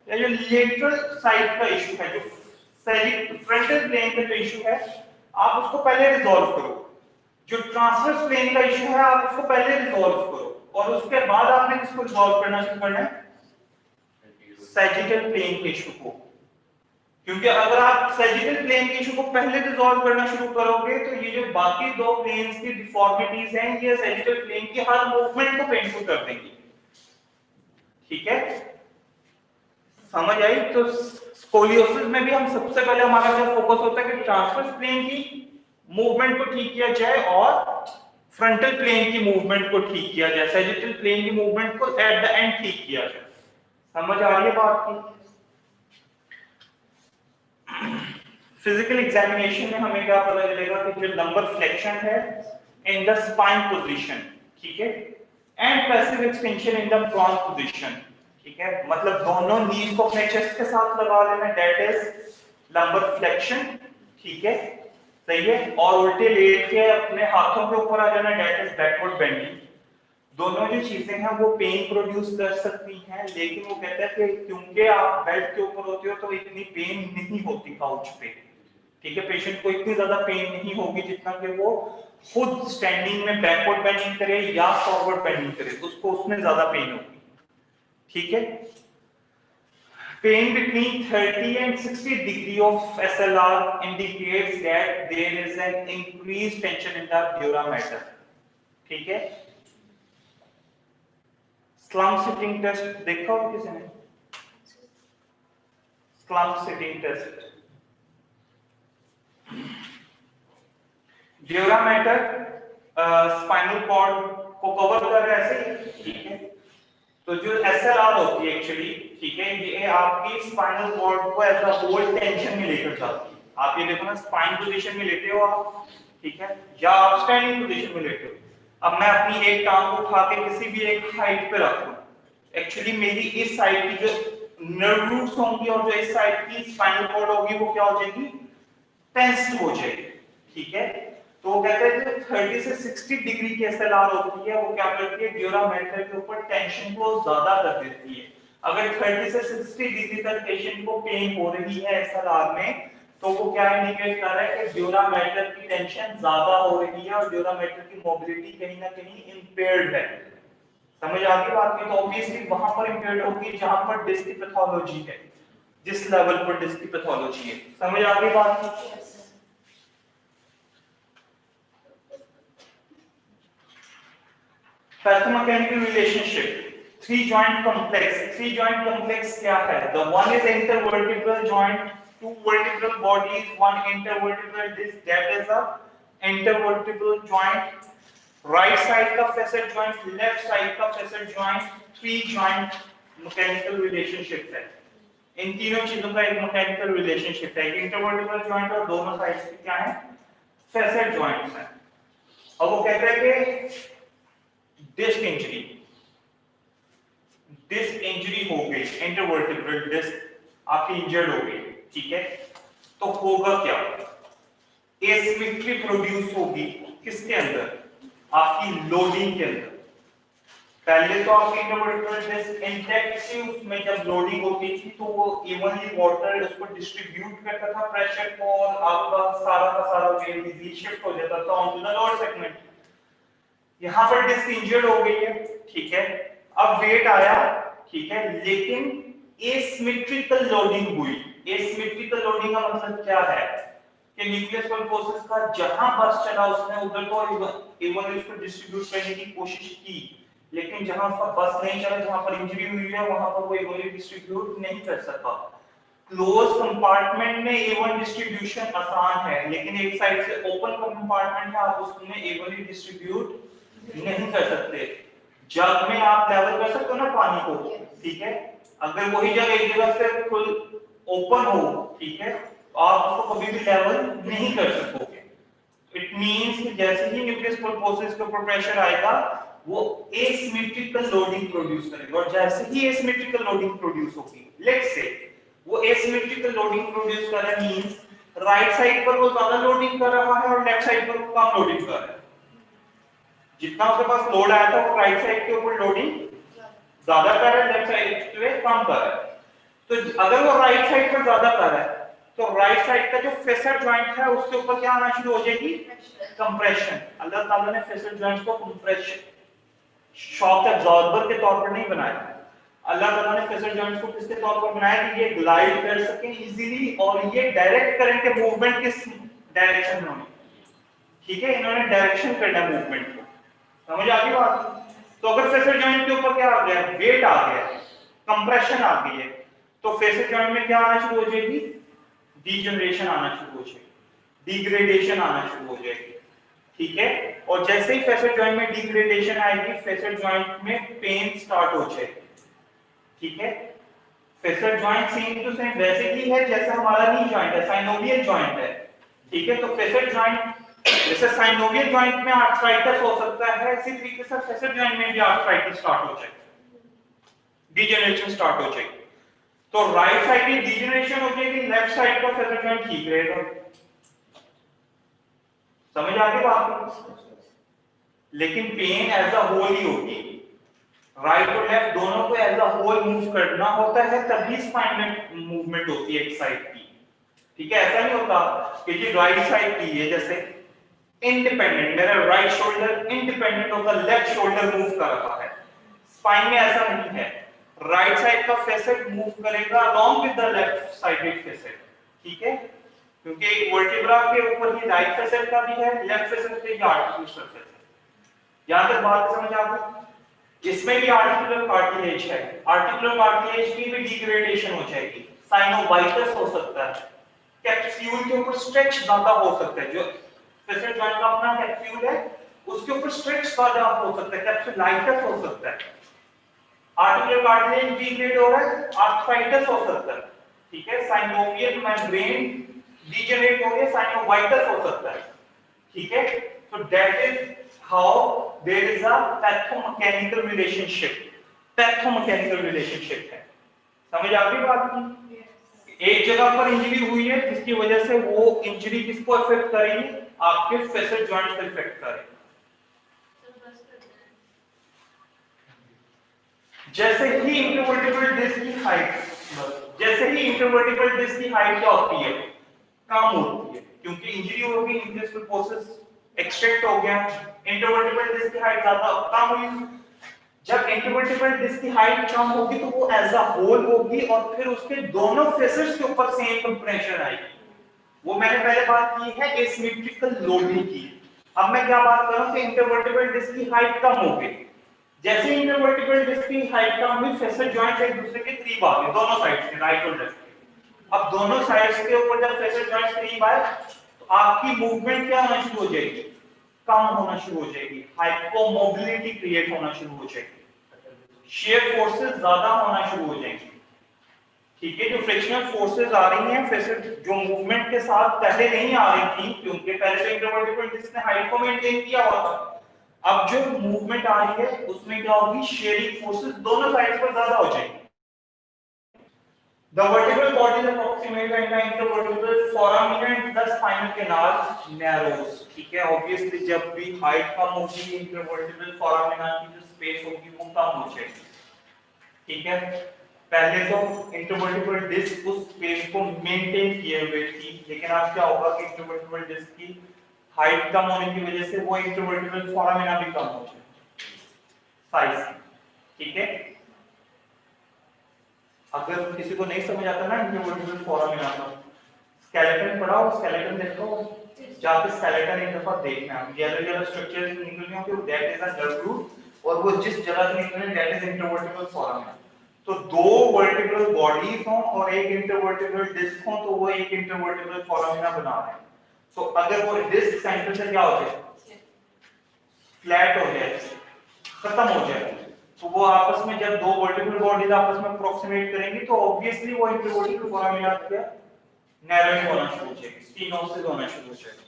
या जो लेटरल साइड का इशू है, जो फ्रंटल प्लेन का जो इशू है, आप उसको पहले रिजॉल्व करो। जो ट्रांसवर्स प्लेन का इशू है आप उसको पहले रिजॉल्व करो और उसके बाद आपने इसको रिजॉल्व करना शुरू करना है सैजिटल प्लेन के इशू को, क्योंकि अगर आप सैजिटल प्लेन के इशू को पहले रिजॉल्व करना शुरू करोगे तो ये जो बाकी दो प्लेन्स की डिफॉर्मिटीज हैं ये सैजिटल प्लेन की हर मूवमेंट को पेनफुल कर देंगी, ठीक है, समझ आई। तो स्कोलियोसिस में भी हम सबसे पहले हमारा जो फोकस होता है कि ट्रांसवर्स प्लेन की मूवमेंट को ठीक किया जाए और फ्रंटल प्लेन की मूवमेंट को ठीक किया जाए, सैजिटल प्लेन की मूवमेंट को एट द एंड ठीक किया जाए, समझ आ रही है बात की। फिजिकल एग्जामिनेशन में हमें क्या पता चलेगा कि जो लंबर फ्लेक्शन है इन द स्पाइन पोजीशन, ठीक है, and passive extension in the prone position, ठीक है, मतलब दोनों नीज को अपने चेस्ट के साथ लगा लेना, दैट इज लंबर फ्लेक्शन, ठीक है, सही है, और उल्टे लेट के अपने हाथों के ऊपर आ जाना, दैट इज बैकवर्ड बेंडिंग। दोनों जो चीजें हैं वो पेन प्रोड्यूस कर सकती हैं, लेकिन वो कहता है कि क्योंकि आप बेड के ऊपर होते हो तो इतनी पेन नहीं होती काउच पे, ठीक है, पेशेंट को इतनी ज्यादा पेन नहीं होगी जितना कि वो खुद स्टैंडिंग में बैकवर्ड बेंडिंग करे या फॉरवर्ड बेंडिंग करे, उसको उसमें ज्यादा पेन होगी, ठीक है। Pain between 30 and 60 degree of SLR indicates that there is an increased tension in the dura mater, ठीक है। स्लम्प सिटिंग टेस्ट देखा हो किसी ने, slump sitting test, dura mater spinal cord को कवर कर रहा है ऐसे, ठीक है। तो जो एसएलआर होती है एक्चुअली, ठीक है, ये आपकी स्पाइनल कॉर्ड को एज अ होल टेंशन में लेकर जाती है। आप ये देखो ना, स्पाइन पोजीशन में लेटे हो आप, ठीक है, या आप स्टैंडिंग पोजीशन में लेटे हो। अब मैं अपनी एक टांग को उठा के किसी भी एक हाइट पे रख दूं, एक्चुअली मेरी इस साइड की जो नर्व रूट्स होंगी और जो इस साइड की स्पाइनल कॉर्ड होगी वो क्या हो जाएगी, टेंस्ड हो जाएगी, ठीक है। तो वो कहते हैं कि 30 से 60 डिग्री की एसएलआर होती है, वो क्या करती है, ड्यूरा मैटर के ऊपर टेंशन को ज्यादा कर देती है। अगर 30 से 60 डिग्री तक पेशेंट को पेन हो रही है एसएलआर में, तो वो क्या इंडिकेट कर रहा है कि ड्यूरा मैटर की टेंशन ज्यादा हो रही है और ड्यूरा मैटर की मोबिलिटी कहीं ना कहीं इंपेयर्ड है, समझ आ गई बात की। तो ऑब्वियसली वहां पर इंपेयर्ड होगी जहां पर डिस्क की पैथोलॉजी है, जिस लेवल पर डिस्क की पैथोलॉजी है, समझ आ गई बात की। Pathomechanical relationship, three joint complex, three joint complex क्या है, the one is intervertebral joint, two vertebral bodies, one intervertebral disc, that is a intervertebral joint, right side का facet joint, left side का facet joint, three joint mechanical relationship है, इन तीनों चीजों का एक mechanical relationship है, एक इंटरवर्टिब्रल जॉइंट और दोनों साइड्स पे क्या है, फैसेट जॉइंट्स हैं। अब वो कहते हैं कि डिस्क इंजरी हो गई, इंटरवर्टिब्रल डिस्क आपकी इंजर्ड हो गई, ठीक है, तो होगा क्या, एसिमेट्री प्रोड्यूस होगी किसके अंदर, आपकी लोडिंग के अंदर। पहले तो आपकी इंटरवर्टिब्रल डिस्क इंटैक्ट थी, उसमें जब लोडिंग होती थी तो वो इवनली वाटर उसको डिस्ट्रीब्यूट करता था प्रेशर को, और आपका सारा का सारा वेट इजीली शिफ्ट हो जाता था on to the lower segment. यहां पर डिस्क इंजर्ड हो गई है, ठीक है, अब वेट आया, ठीक है, लेकिन एसिमेट्रिकल लोडिंग हुई। एसिमेट्रिकल लोडिंग का मतलब क्या है कि न्यूक्लियस पर फोर्सेस का जहां बस चला उसने उधर तो इवनली उसको डिस्ट्रीब्यूट करने की कोशिश की, लेकिन जहां उसका बस नहीं चला, जहां पर इंजरी हुई है, वहां पर वो इवनली डिस्ट्रीब्यूट नहीं कर सका। क्लोज कंपार्टमेंट में A1 डिस्ट्रीब्यूशन आसान है, लेकिन एक साइड से ओपन कंपार्टमेंट है, आप उसमें A1 डिस्ट्रीब्यूट नहीं कर सकते। जग में आप लेवल कर सकते हो ना पानी को, ठीक है, अगर वही जग एक जगह से फुल ओपन हो, ठीक है, तो आप उसको कभी भी लेवल नहीं कर सकोगे। इट मींस कि जैसे ही न्यूक्लियस पर फोर्सेस के ऊपर प्रेशर आएगा, वो एसिमेट्रिकल लोडिंग प्रोड्यूस करेगा, और जैसे ही एसिमेट्रिकल लोडिंग प्रोड्यूस होगी, लेट्स से वो एसिमेट्रिकल लोडिंग प्रोड्यूस कर रहा है, मींस राइट साइड पर वो ज्यादा लोडिंग कर रहा है और लेफ्ट साइड पर वो कम लोडिंग कर रहा है। जितना उसके पास लोड आया था वो राइट साइड के ऊपर लोडिंग ज्यादा कर रहा है, लेफ्ट साइड पे कम कर रहा है। तो अगर वो राइट साइड पर ज्यादा कर रहा है, तो राइट साइड का जो फेसर जॉइंट है उसके ऊपर क्या आना शुरू हो जाएगी, कंप्रेशन। अल्लाह ताला ने फेसर जॉइंट को कंप्रेशन शॉक एब्जॉर्बर के तौर पर नहीं बनाया। अल्लाह ताला ने फेसर जॉइंट्स को किसके तौर पर बनाया कि ये ग्लाइड कर सके इजीली, और ये डायरेक्ट करंट के मूवमेंट किस डायरेक्शन में होनी, ठीक है, इन्होंने डायरेक्शन करना मूवमेंट को। समझ आ गई बात? तो अगर फेसर जॉइंट के ऊपर क्या आ गया, वेट आ गया, कंप्रेशन आ गई है, तो फेसर जॉइंट में क्या आना शुरू हो जाएगी, डीजनरेशन आना शुरू हो जाएगी, डिग्रेडेशन आना शुरू हो जाएगी, ठीक है। और जैसे ही फेसर जॉइंट में डिग्रेडेशन आएगी, फेसर जॉइंट में पेन स्टार्ट हो जाएगी, ठीक है। Facet joint same to same वैसे ही है जैसे हमारा नी जॉइंट है, साइनोवियल जॉइंट है, ठीक है। तो फेसर जॉइंट जैसे साइनोवियल जॉइंट में आर्थराइटिस हो सकता है, इसी तरीके से फेसर जॉइंट में भी आर्थराइटिस स्टार्ट हो जाएगी, डिजेनरेशन स्टार्ट हो जाएगी। तो राइट साइड की डिजेनरेशन हो जाएगी, लेफ्ट साइड का फेसर जॉइंट ठीक रहेगा। समझ आ गई बात? लेकिन पेन एज अ होल ही होगी, राइट और लेफ्ट दोनों को एज अ होल मूव करना होता है, तभी स्पाइन में मूवमेंट होती है एक साइड की, ठीक है। ऐसा नहीं होता कि जी राइट साइड की है जैसे इंडिपेंडेंट, मेरा right shoulder independent of the left shoulder move कर रहा है, स्पाइन में ऐसा नहीं है। राइट साइड का फेसेट मूव करेगा along with the left sided facet, ठीक है, क्योंकि वर्टिब्रा के ऊपर ही राइट फेसेट का भी है, लेफ्ट फेसेट पे ही आर्टिकुलर सरफेस है। यहां तक बात समझ आ गई? इसमें भी आर्टिकुलर कार्टिलेज है, आर्टिकुलर कार्टिलेज की भी डिग्रेडेशन हो जाएगी, साइनोवाइटिस हो सकता है, कैप्सूल के ऊपर स्ट्रेच ज्यादा हो सकता है, जो फेसर जॉइंट का अपना कैप्सूल है उसके ऊपर स्ट्रेच ज्यादा हो सकता है, कैप्सूलाइटिस हो सकता है, आर्टिकुलर कार्टिलेज डिग्रेड हो रहा है, आर्थराइटिस हो सकता है, ठीक है, साइनोवियल मेम्ब्रेन डिजेनरेट हो गया, साइनोवाइटिस हो सकता है, ठीक है। तो that is how there is a pathomechanical relationship, pathomechanical relationship है। समझ आ गई बात की? एक जगह पर इंजरी हुई है जिसकी वजह से वो इंजरी किसको अफेक्ट करेगी, आपके फेसर जॉइंट को अफेक्ट करेगी। जैसे ही इंटरवर्टिब्रल डिस्क की हाइट, जैसे ही इंटरवर्टिब्रल डिस्क की हाइट क्या होती है, कम होती है, क्योंकि इंजरी हो गई, न्यूक्लियस फोर्सेस एक्सट्रैक्ट हो गया, इंटरवर्टिब्रल डिस्क की हाइट ज्यादा कम हुई। जब इंटरवर्टिब्रल डिस्क की हाइट कम होगी तो वो एज अ होल होगी, और फिर उसके दोनों फेसेस के ऊपर सेम कंप्रेशन आएगी। वो मैंने पहले बात की है एसिमेट्रिकल लोडिंग की। अब मैं क्या बात कर रहा हूं कि इंटरवर्टिब्रल डिस्क की हाइट कम हो गई, जैसे इंटरवर्टिब्रल डिस्क की हाइट कम हुई, फेसर जॉइंट्स एक दूसरे के करीब आ गए, दोनों साइड्स के, राइट और लेफ्ट। अब दोनों साइड्स के ऊपर जब फेसर जॉइंट्स करीब आए तो आपकी मूवमेंट क्या होना शुरू हो जाएगी, कम होना शुरू हो जाएगी, हाइपोमोबिलिटी क्रिएट होना शुरू हो जाएगी, शेयर फोर्सेस ज्यादा होना शुरू हो जाएंगे, ठीक है, जो फ्रिक्शनल फोर्सेस आ रही हैं, फिर जो मूवमेंट के साथ पहले नहीं आ रही थी, क्योंकि पहले तो इंटरवर्टिबल डिस्क ने हाइट को मेंटेन किया हुआ था। अब जो मूवमेंट आ रही है उसमें क्या होगी, शेयरिंग फोर्सेस दोनों साइड्स पर ज्यादा हो जाएंगी। The vertebral body is approximate and the intervertebral foramen and the spinal canal narrows. ठीक है, obviously जब भी हाइट कम होगी, intervertebral foramina की जो स्पेस होगी वो कम हो जाएगी। ठीक है, पहले तो इंटरवर्टिबल डिस्क उस स्पेस को मेंटेन किए हुए थी, लेकिन अब क्या होगा कि इंटरवर्टिबल डिस्क की हाइट कम होने की वजह से वो इंटरवर्टिबल फोरामिना भी कम हो जाएगी साइज। ठीक है, अगर किसी को नहीं समझ आता ना इंटरवर्टिबल फोरामिना का, स्केलेटन पढ़ाओ, स्केलेटन देखो, जाके स्केलेटन एक दफा देखना। येलो येलो स्ट्रक्चर्स निकल रही होंगे, that is a nerve root, और वो जिस जगह से निकल रहे हैं दैट इज इंटरवर्टिबल फोरामिना। तो दो वर्टिब्रल बॉडीज हों और एक इंटरवर्टिबल डिस्क हो, तो वो एक इंटरवर्टिबल फोरामिना बना रहे हैं। तो अगर वो डिस्क सेंटर से क्या हो जाए, फ्लैट हो जाए, खत्म हो जाए, तो वो आपस में जब दो वर्टिब्रल बॉडीज आपस में अप्रोक्सीमेट करेंगी तो ऑब्वियसली वो इंटरवर्टिब्रल फोरामिना क्या नैरोइंग होना शुरू हो जाएगी, स्टीनोसिस होना शुरू हो जाएगा।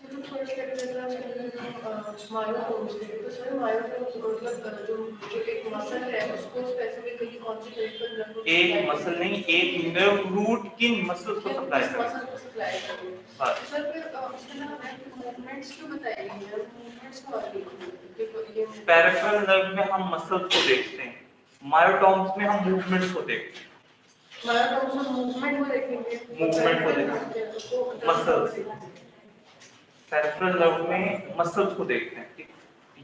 तो फर्स्ट मायोटोम्स तो सर मायोटोम्स मतलब जो एक मसल है उसको स्पेसिफिकली कौन सी पेरिफेरल एक मसल नहीं, एक नर्व रूट किन मसल को सप्लाई करता है। मसल को सप्लाई करती है। सर फिर उसके अलावा मूवमेंट्स क्यों बताई गई है, मूवमेंट्स को आगे ये पेरिफेरल नर्व में हम मसल्स को देखते हैं, मायोटोम्स में हम मूवमेंट्स को देखते हैं। मायोटोम्स में मूवमेंट को देखेंगे, मूवमेंट को देखेंगे, मसल्स, पेरिफेरल नर्व में मसल्स को देखते हैं।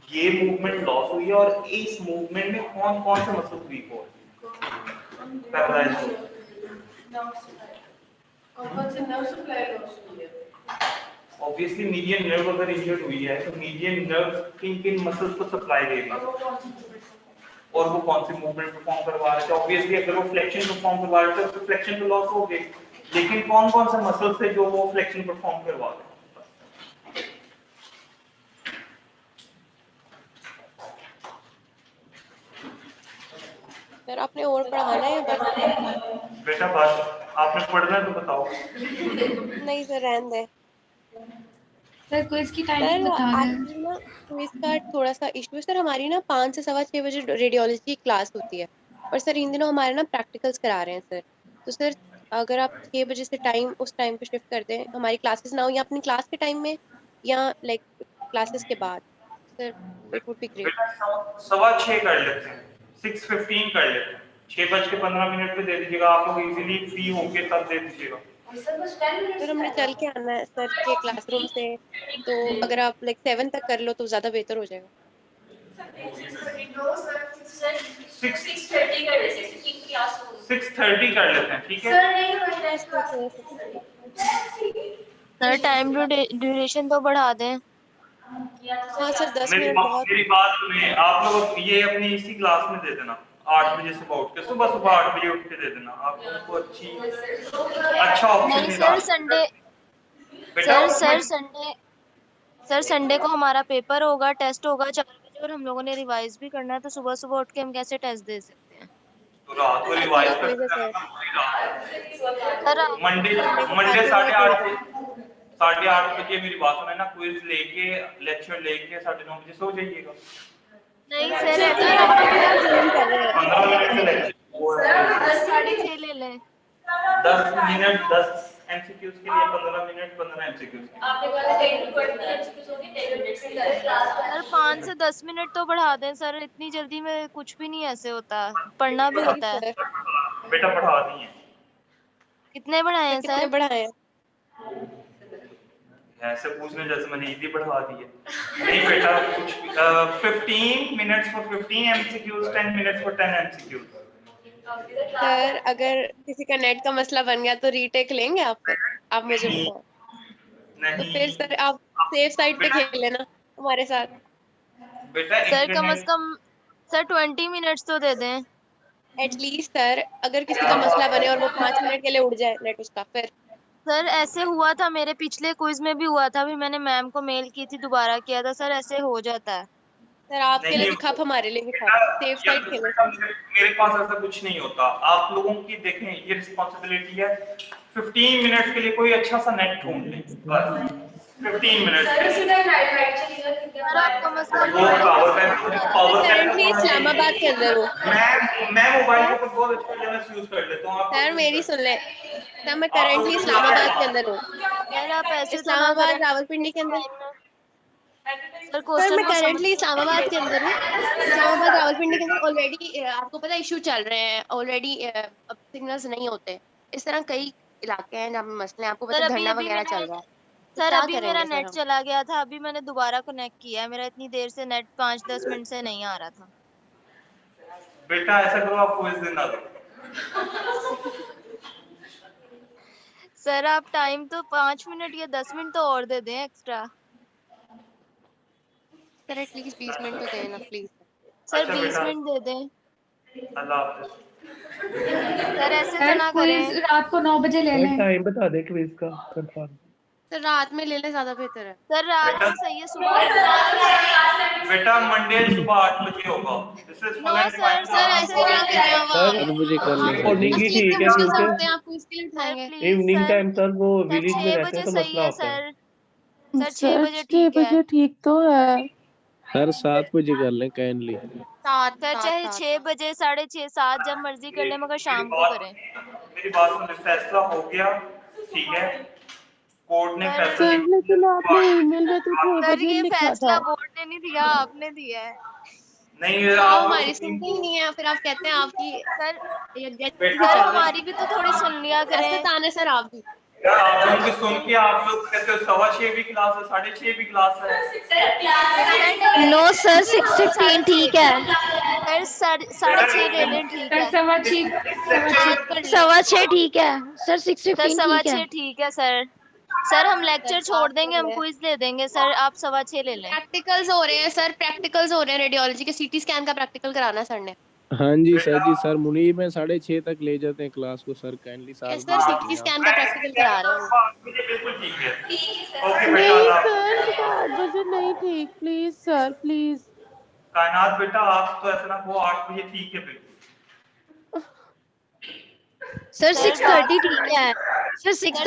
ये मूवमेंट लॉस हुई है और इस मूवमेंट में कौन कौन से मसल्स वीक हो रहे हैं, पैरालाइज हो, कौन से नर्व सप्लाई लॉस हुई है। ऑब्वियसली मीडियन नर्व अगर इंजर्ड हुई है तो मीडियन नर्व किन किन मसल्स को सप्लाई देगी और वो कौन सी मूवमेंट परफॉर्म करवा रहे थे। ऑब्वियसली अगर वो फ्लेक्शन परफॉर्म करवा रहे थे तो फ्लेक्शन तो लॉस हो गई, लेकिन कौन कौन से मसल्स थे जो वो फ्लेक्शन परफॉर्म करवा रहे थे। सर आपने और पढ़ाना है या बस? बेटा बस आपने पढ़ना है तो बताओ। नहीं सर रहने दे सर क्विज की टाइमिंग सर। बता रहे हैं। एक्चुअली ना क्विज का थोड़ा सा इशू है सर। हमारी ना 5 से 6:15 बजे रेडियोलॉजी की क्लास होती है, और सर इन दिनों हमारे ना प्रैक्टिकल्स करा रहे हैं सर। तो सर अगर आप 6 बजे से टाइम उस टाइम पे शिफ्ट कर दें, हमारी क्लासेस ना हो या अपनी क्लास के टाइम में या लाइक क्लासेस के बाद, sir it would be great. बेटा 6:15 कर लेते हैं, 6:15 कर लेते हैं, 6:15 पे दे दीजिएगा। आप लोग इजीली फ्री होके तब दे दीजिएगा। सर हमने चल के आना है सर के क्लासरूम से, तो अगर आप लाइक 7 तक कर लो तो ज़्यादा बेहतर हो जाएगा। 6:30 कर लेते हैं, ठीक है। सर टाइम ड्यूरेशन तो बढ़ा दें। हाँ सर 10 मिनट बहुत। मेरी बात सुनिए, आप लोग ये अपनी इसी क्लास में दे देना 8 बजे सुबह उठ के, सुबह 8 बजे उठ के दे देना। आप लोगों को अच्छा ऑप्शन नहीं मिला। सर संडे बेटा सर संडे को हमारा पेपर होगा, टेस्ट होगा 4 बजे, और हम लोगों ने रिवाइज भी करना है, तो सुबह सुबह उठ के हम कैसे टेस्ट दे सकते हैं। तो रात को रिवाइज अच्छा कर सर सर मंडे संडे को मंडे पार्टी 8:30 बजे मेरी बात सुने ना, क्विज लेके लेक्चर लेके 9:30 बजे सो जाइएगा। नहीं सर जोइन कर रहे हैं। 15 मिनट का लेक्चर, 6:30 ले लें। 10 मिनट 10 एमसीक्यूज के लिए 15 मिनट 15 एमसीक्यूज। सर 5 से 10 मिनट तो बढ़ा दें सर, इतनी जल्दी में कुछ भी नहीं ऐसे होता, पढ़ना भी जी होता है। सर। बेटा पढ़ा दी है। कितने बढ़ाए सर हैं कितने सर? बढ़ाए हैं? ऐसे पूछने जैसे मैंने इजी बढ़ा दी है। नहीं बेटा कुछ 15 minutes for 15 MCQs, 10 minutes for 10 MCQs. Sir अगर किसी का नेट का मसला बन गया तो रीटेक लेंगे आप? फिर आप मुझे बताओ। तो फिर नहीं सर आप सेफ साइड पे खेल लेना हमारे साथ। बेटा सर कम से इंटरनेट कम सर 20 मिनट्स तो दे दें। एटलीस्ट सर अगर किसी का मसला बने और वो 5 मिनट के लिए उड़ जाए नेट उसका, फिर सर ऐसे हुआ था, मेरे पिछले क्विज में भी हुआ था, भी मैंने मैम को मेल की थी, दोबारा किया था सर, ऐसे हो जाता है। सर आपके लिए नहीं भी खप, हमारे लिए भी खप, बेटा, सेफ ये साइड खेलो बेटा, सर। मेरे पास ऐसा कुछ नहीं होता। आप लोगों की देखें, ये रिस्पॉन्सिबिलिटी है 15 मिनट के लिए कोई अच्छा सा नेट ढूंढ लें, बस 15 मिनट। सर सीधा राइट चलिएगा, ठीक है। सर आप कम से कम वो पावर बैंक मैं करंटली इस्लामाबाद के अंदर हूँ। मैं मोबाइल के ऊपर बहुत अच्छा लेंस यूज कर लेता हूँ। आप सर लोग मेरी नहीं सुन ले सर, मैं आप लोग करंटली तो इस्लामाबाद के अंदर हूँ। सर आप ऐसे तो ना इस्लामाबाद करें। रावलपिंडी के अंदर। सर सर मैं क्वेश्चन को समझ करंटली इस्लामाबाद के अंदर हूँ। इस्लामाबाद रावलपिंडी के अंदर ऑलरेडी आपको पता है इशू चल रहे हैं ऑलरेडी, अब सिग्नल्स नहीं होते। इस तरह कई इलाके हैं जहाँ पे मसले हैं, आपको पता सर है अभी धरना अभी वगैरह मैंने चल रहा है, तो सर क्या अभी मेरा करेंगे सर नेट हम? चला गया था, अभी मैंने दोबारा कनेक्ट किया है, मेरा इतनी देर से नेट 5-10 मिनट से नहीं आ रहा था। बेटा ऐसा करो, आपको इस दिन ना दो। सर आप टाइम तो 5 मिनट या 10 मिनट तो और दे दें एक्स्ट्रा। सर एटलीस्ट 20 मिनट तो देना प्लीज। सर अच्छा 20 बेटा, मिनट दे दें। अल्लाह हाफिज। सर ऐसे तो सर ना क्विज करें। रात को 9 बजे ले लें। टाइम बता दे क्विज का कंफर्म। सर रात में ले लें, ज्यादा बेहतर है। सर रात बेटा में सही है, सुबह ले लें। बेटा मंडे सुबह 8 बजे होगा। This is full no end sir, sir sir ऐसे ऐसे ना ना करें, करें। अब सर 8 बजे कर लेंगे मॉर्निंग जी। ही असली ठीक इतने है मुश्किल से क्योंकि उठते हैं, आपको इसके लिए सर उठाएंगे। Please evening sir. Time sir वो सर विलेज में 6 रहते हैं बजे तो सही मसला है होता है। सर। सर 6 बजे 6 ठीक है। बजे ठीक तो है। सर 7 बजे कर लें काइंडली। सात सर सात चाहे सात 6 बजे, 6:30, 7 जब मर्जी कर ले, मगर मेरी शाम को बात करें। मेरी बात सुन, फैसला हो गया, ठीक है। कोर्ट ने सर फैसला सर लेकिन आपने ईमेल में तो 6 सर बजे ये लिखा था। फैसला बोर्ड ने नहीं दिया, आपने दिया है। नहीं आप आप हमारी सुनते ही नहीं है, फिर आप कहते हैं आपकी सर यज्ञ सर चल रहे हमारी भी तो थोड़ी सुन लिया हैं। ऐसे करें। ताने सर आप भी। आप लोग की सुन के आप लोग कहते हो 6:15 भी क्लास है, 6:30 भी क्लास है। सर नहीं, नो सर नहीं सर 6:15 ठीक है। सर 6:30 ले लें, ठीक सर है। सवा इस छः लेक्चर कर ले 6:15 ठीक है। सर सर 6:15 ठीक है। 6:15 ठीक है सर। सर हम सर, लेक्चर छोड़ बात देंगे, कर हम ले। क्विज ले देंगे सर, आप 6:15 ले लें। प्रैक्टिकल्स हो रहे हैं सर, प्रैक्टिकल्स हो रहे हैं, रेडियोलॉजी के सीटी स्कैन का प्रैक्टिकल कराना है सर ने। हाँ जी सर बेटा जी, सर मुनीर में 6:30 तक ले जाते हैं क्लास को सर, काइंडली 7 यस बजे सर, रख सीटी लें आप। स्कैन का प्रैक्टिकल करा रहे हैं वो। 8 बजे बिल्कुल ठीक है। ओके बेटा, नहीं अल्लाह सर हाफिज। सुबह 8 बजे नहीं ठीक, प्लीज सर प्लीज। कायनात बेटा, आप तो ऐसा ना वो 8 बजे ठीक है बिल्कुल। सर सर 6:30 ठीक है। सर 6:30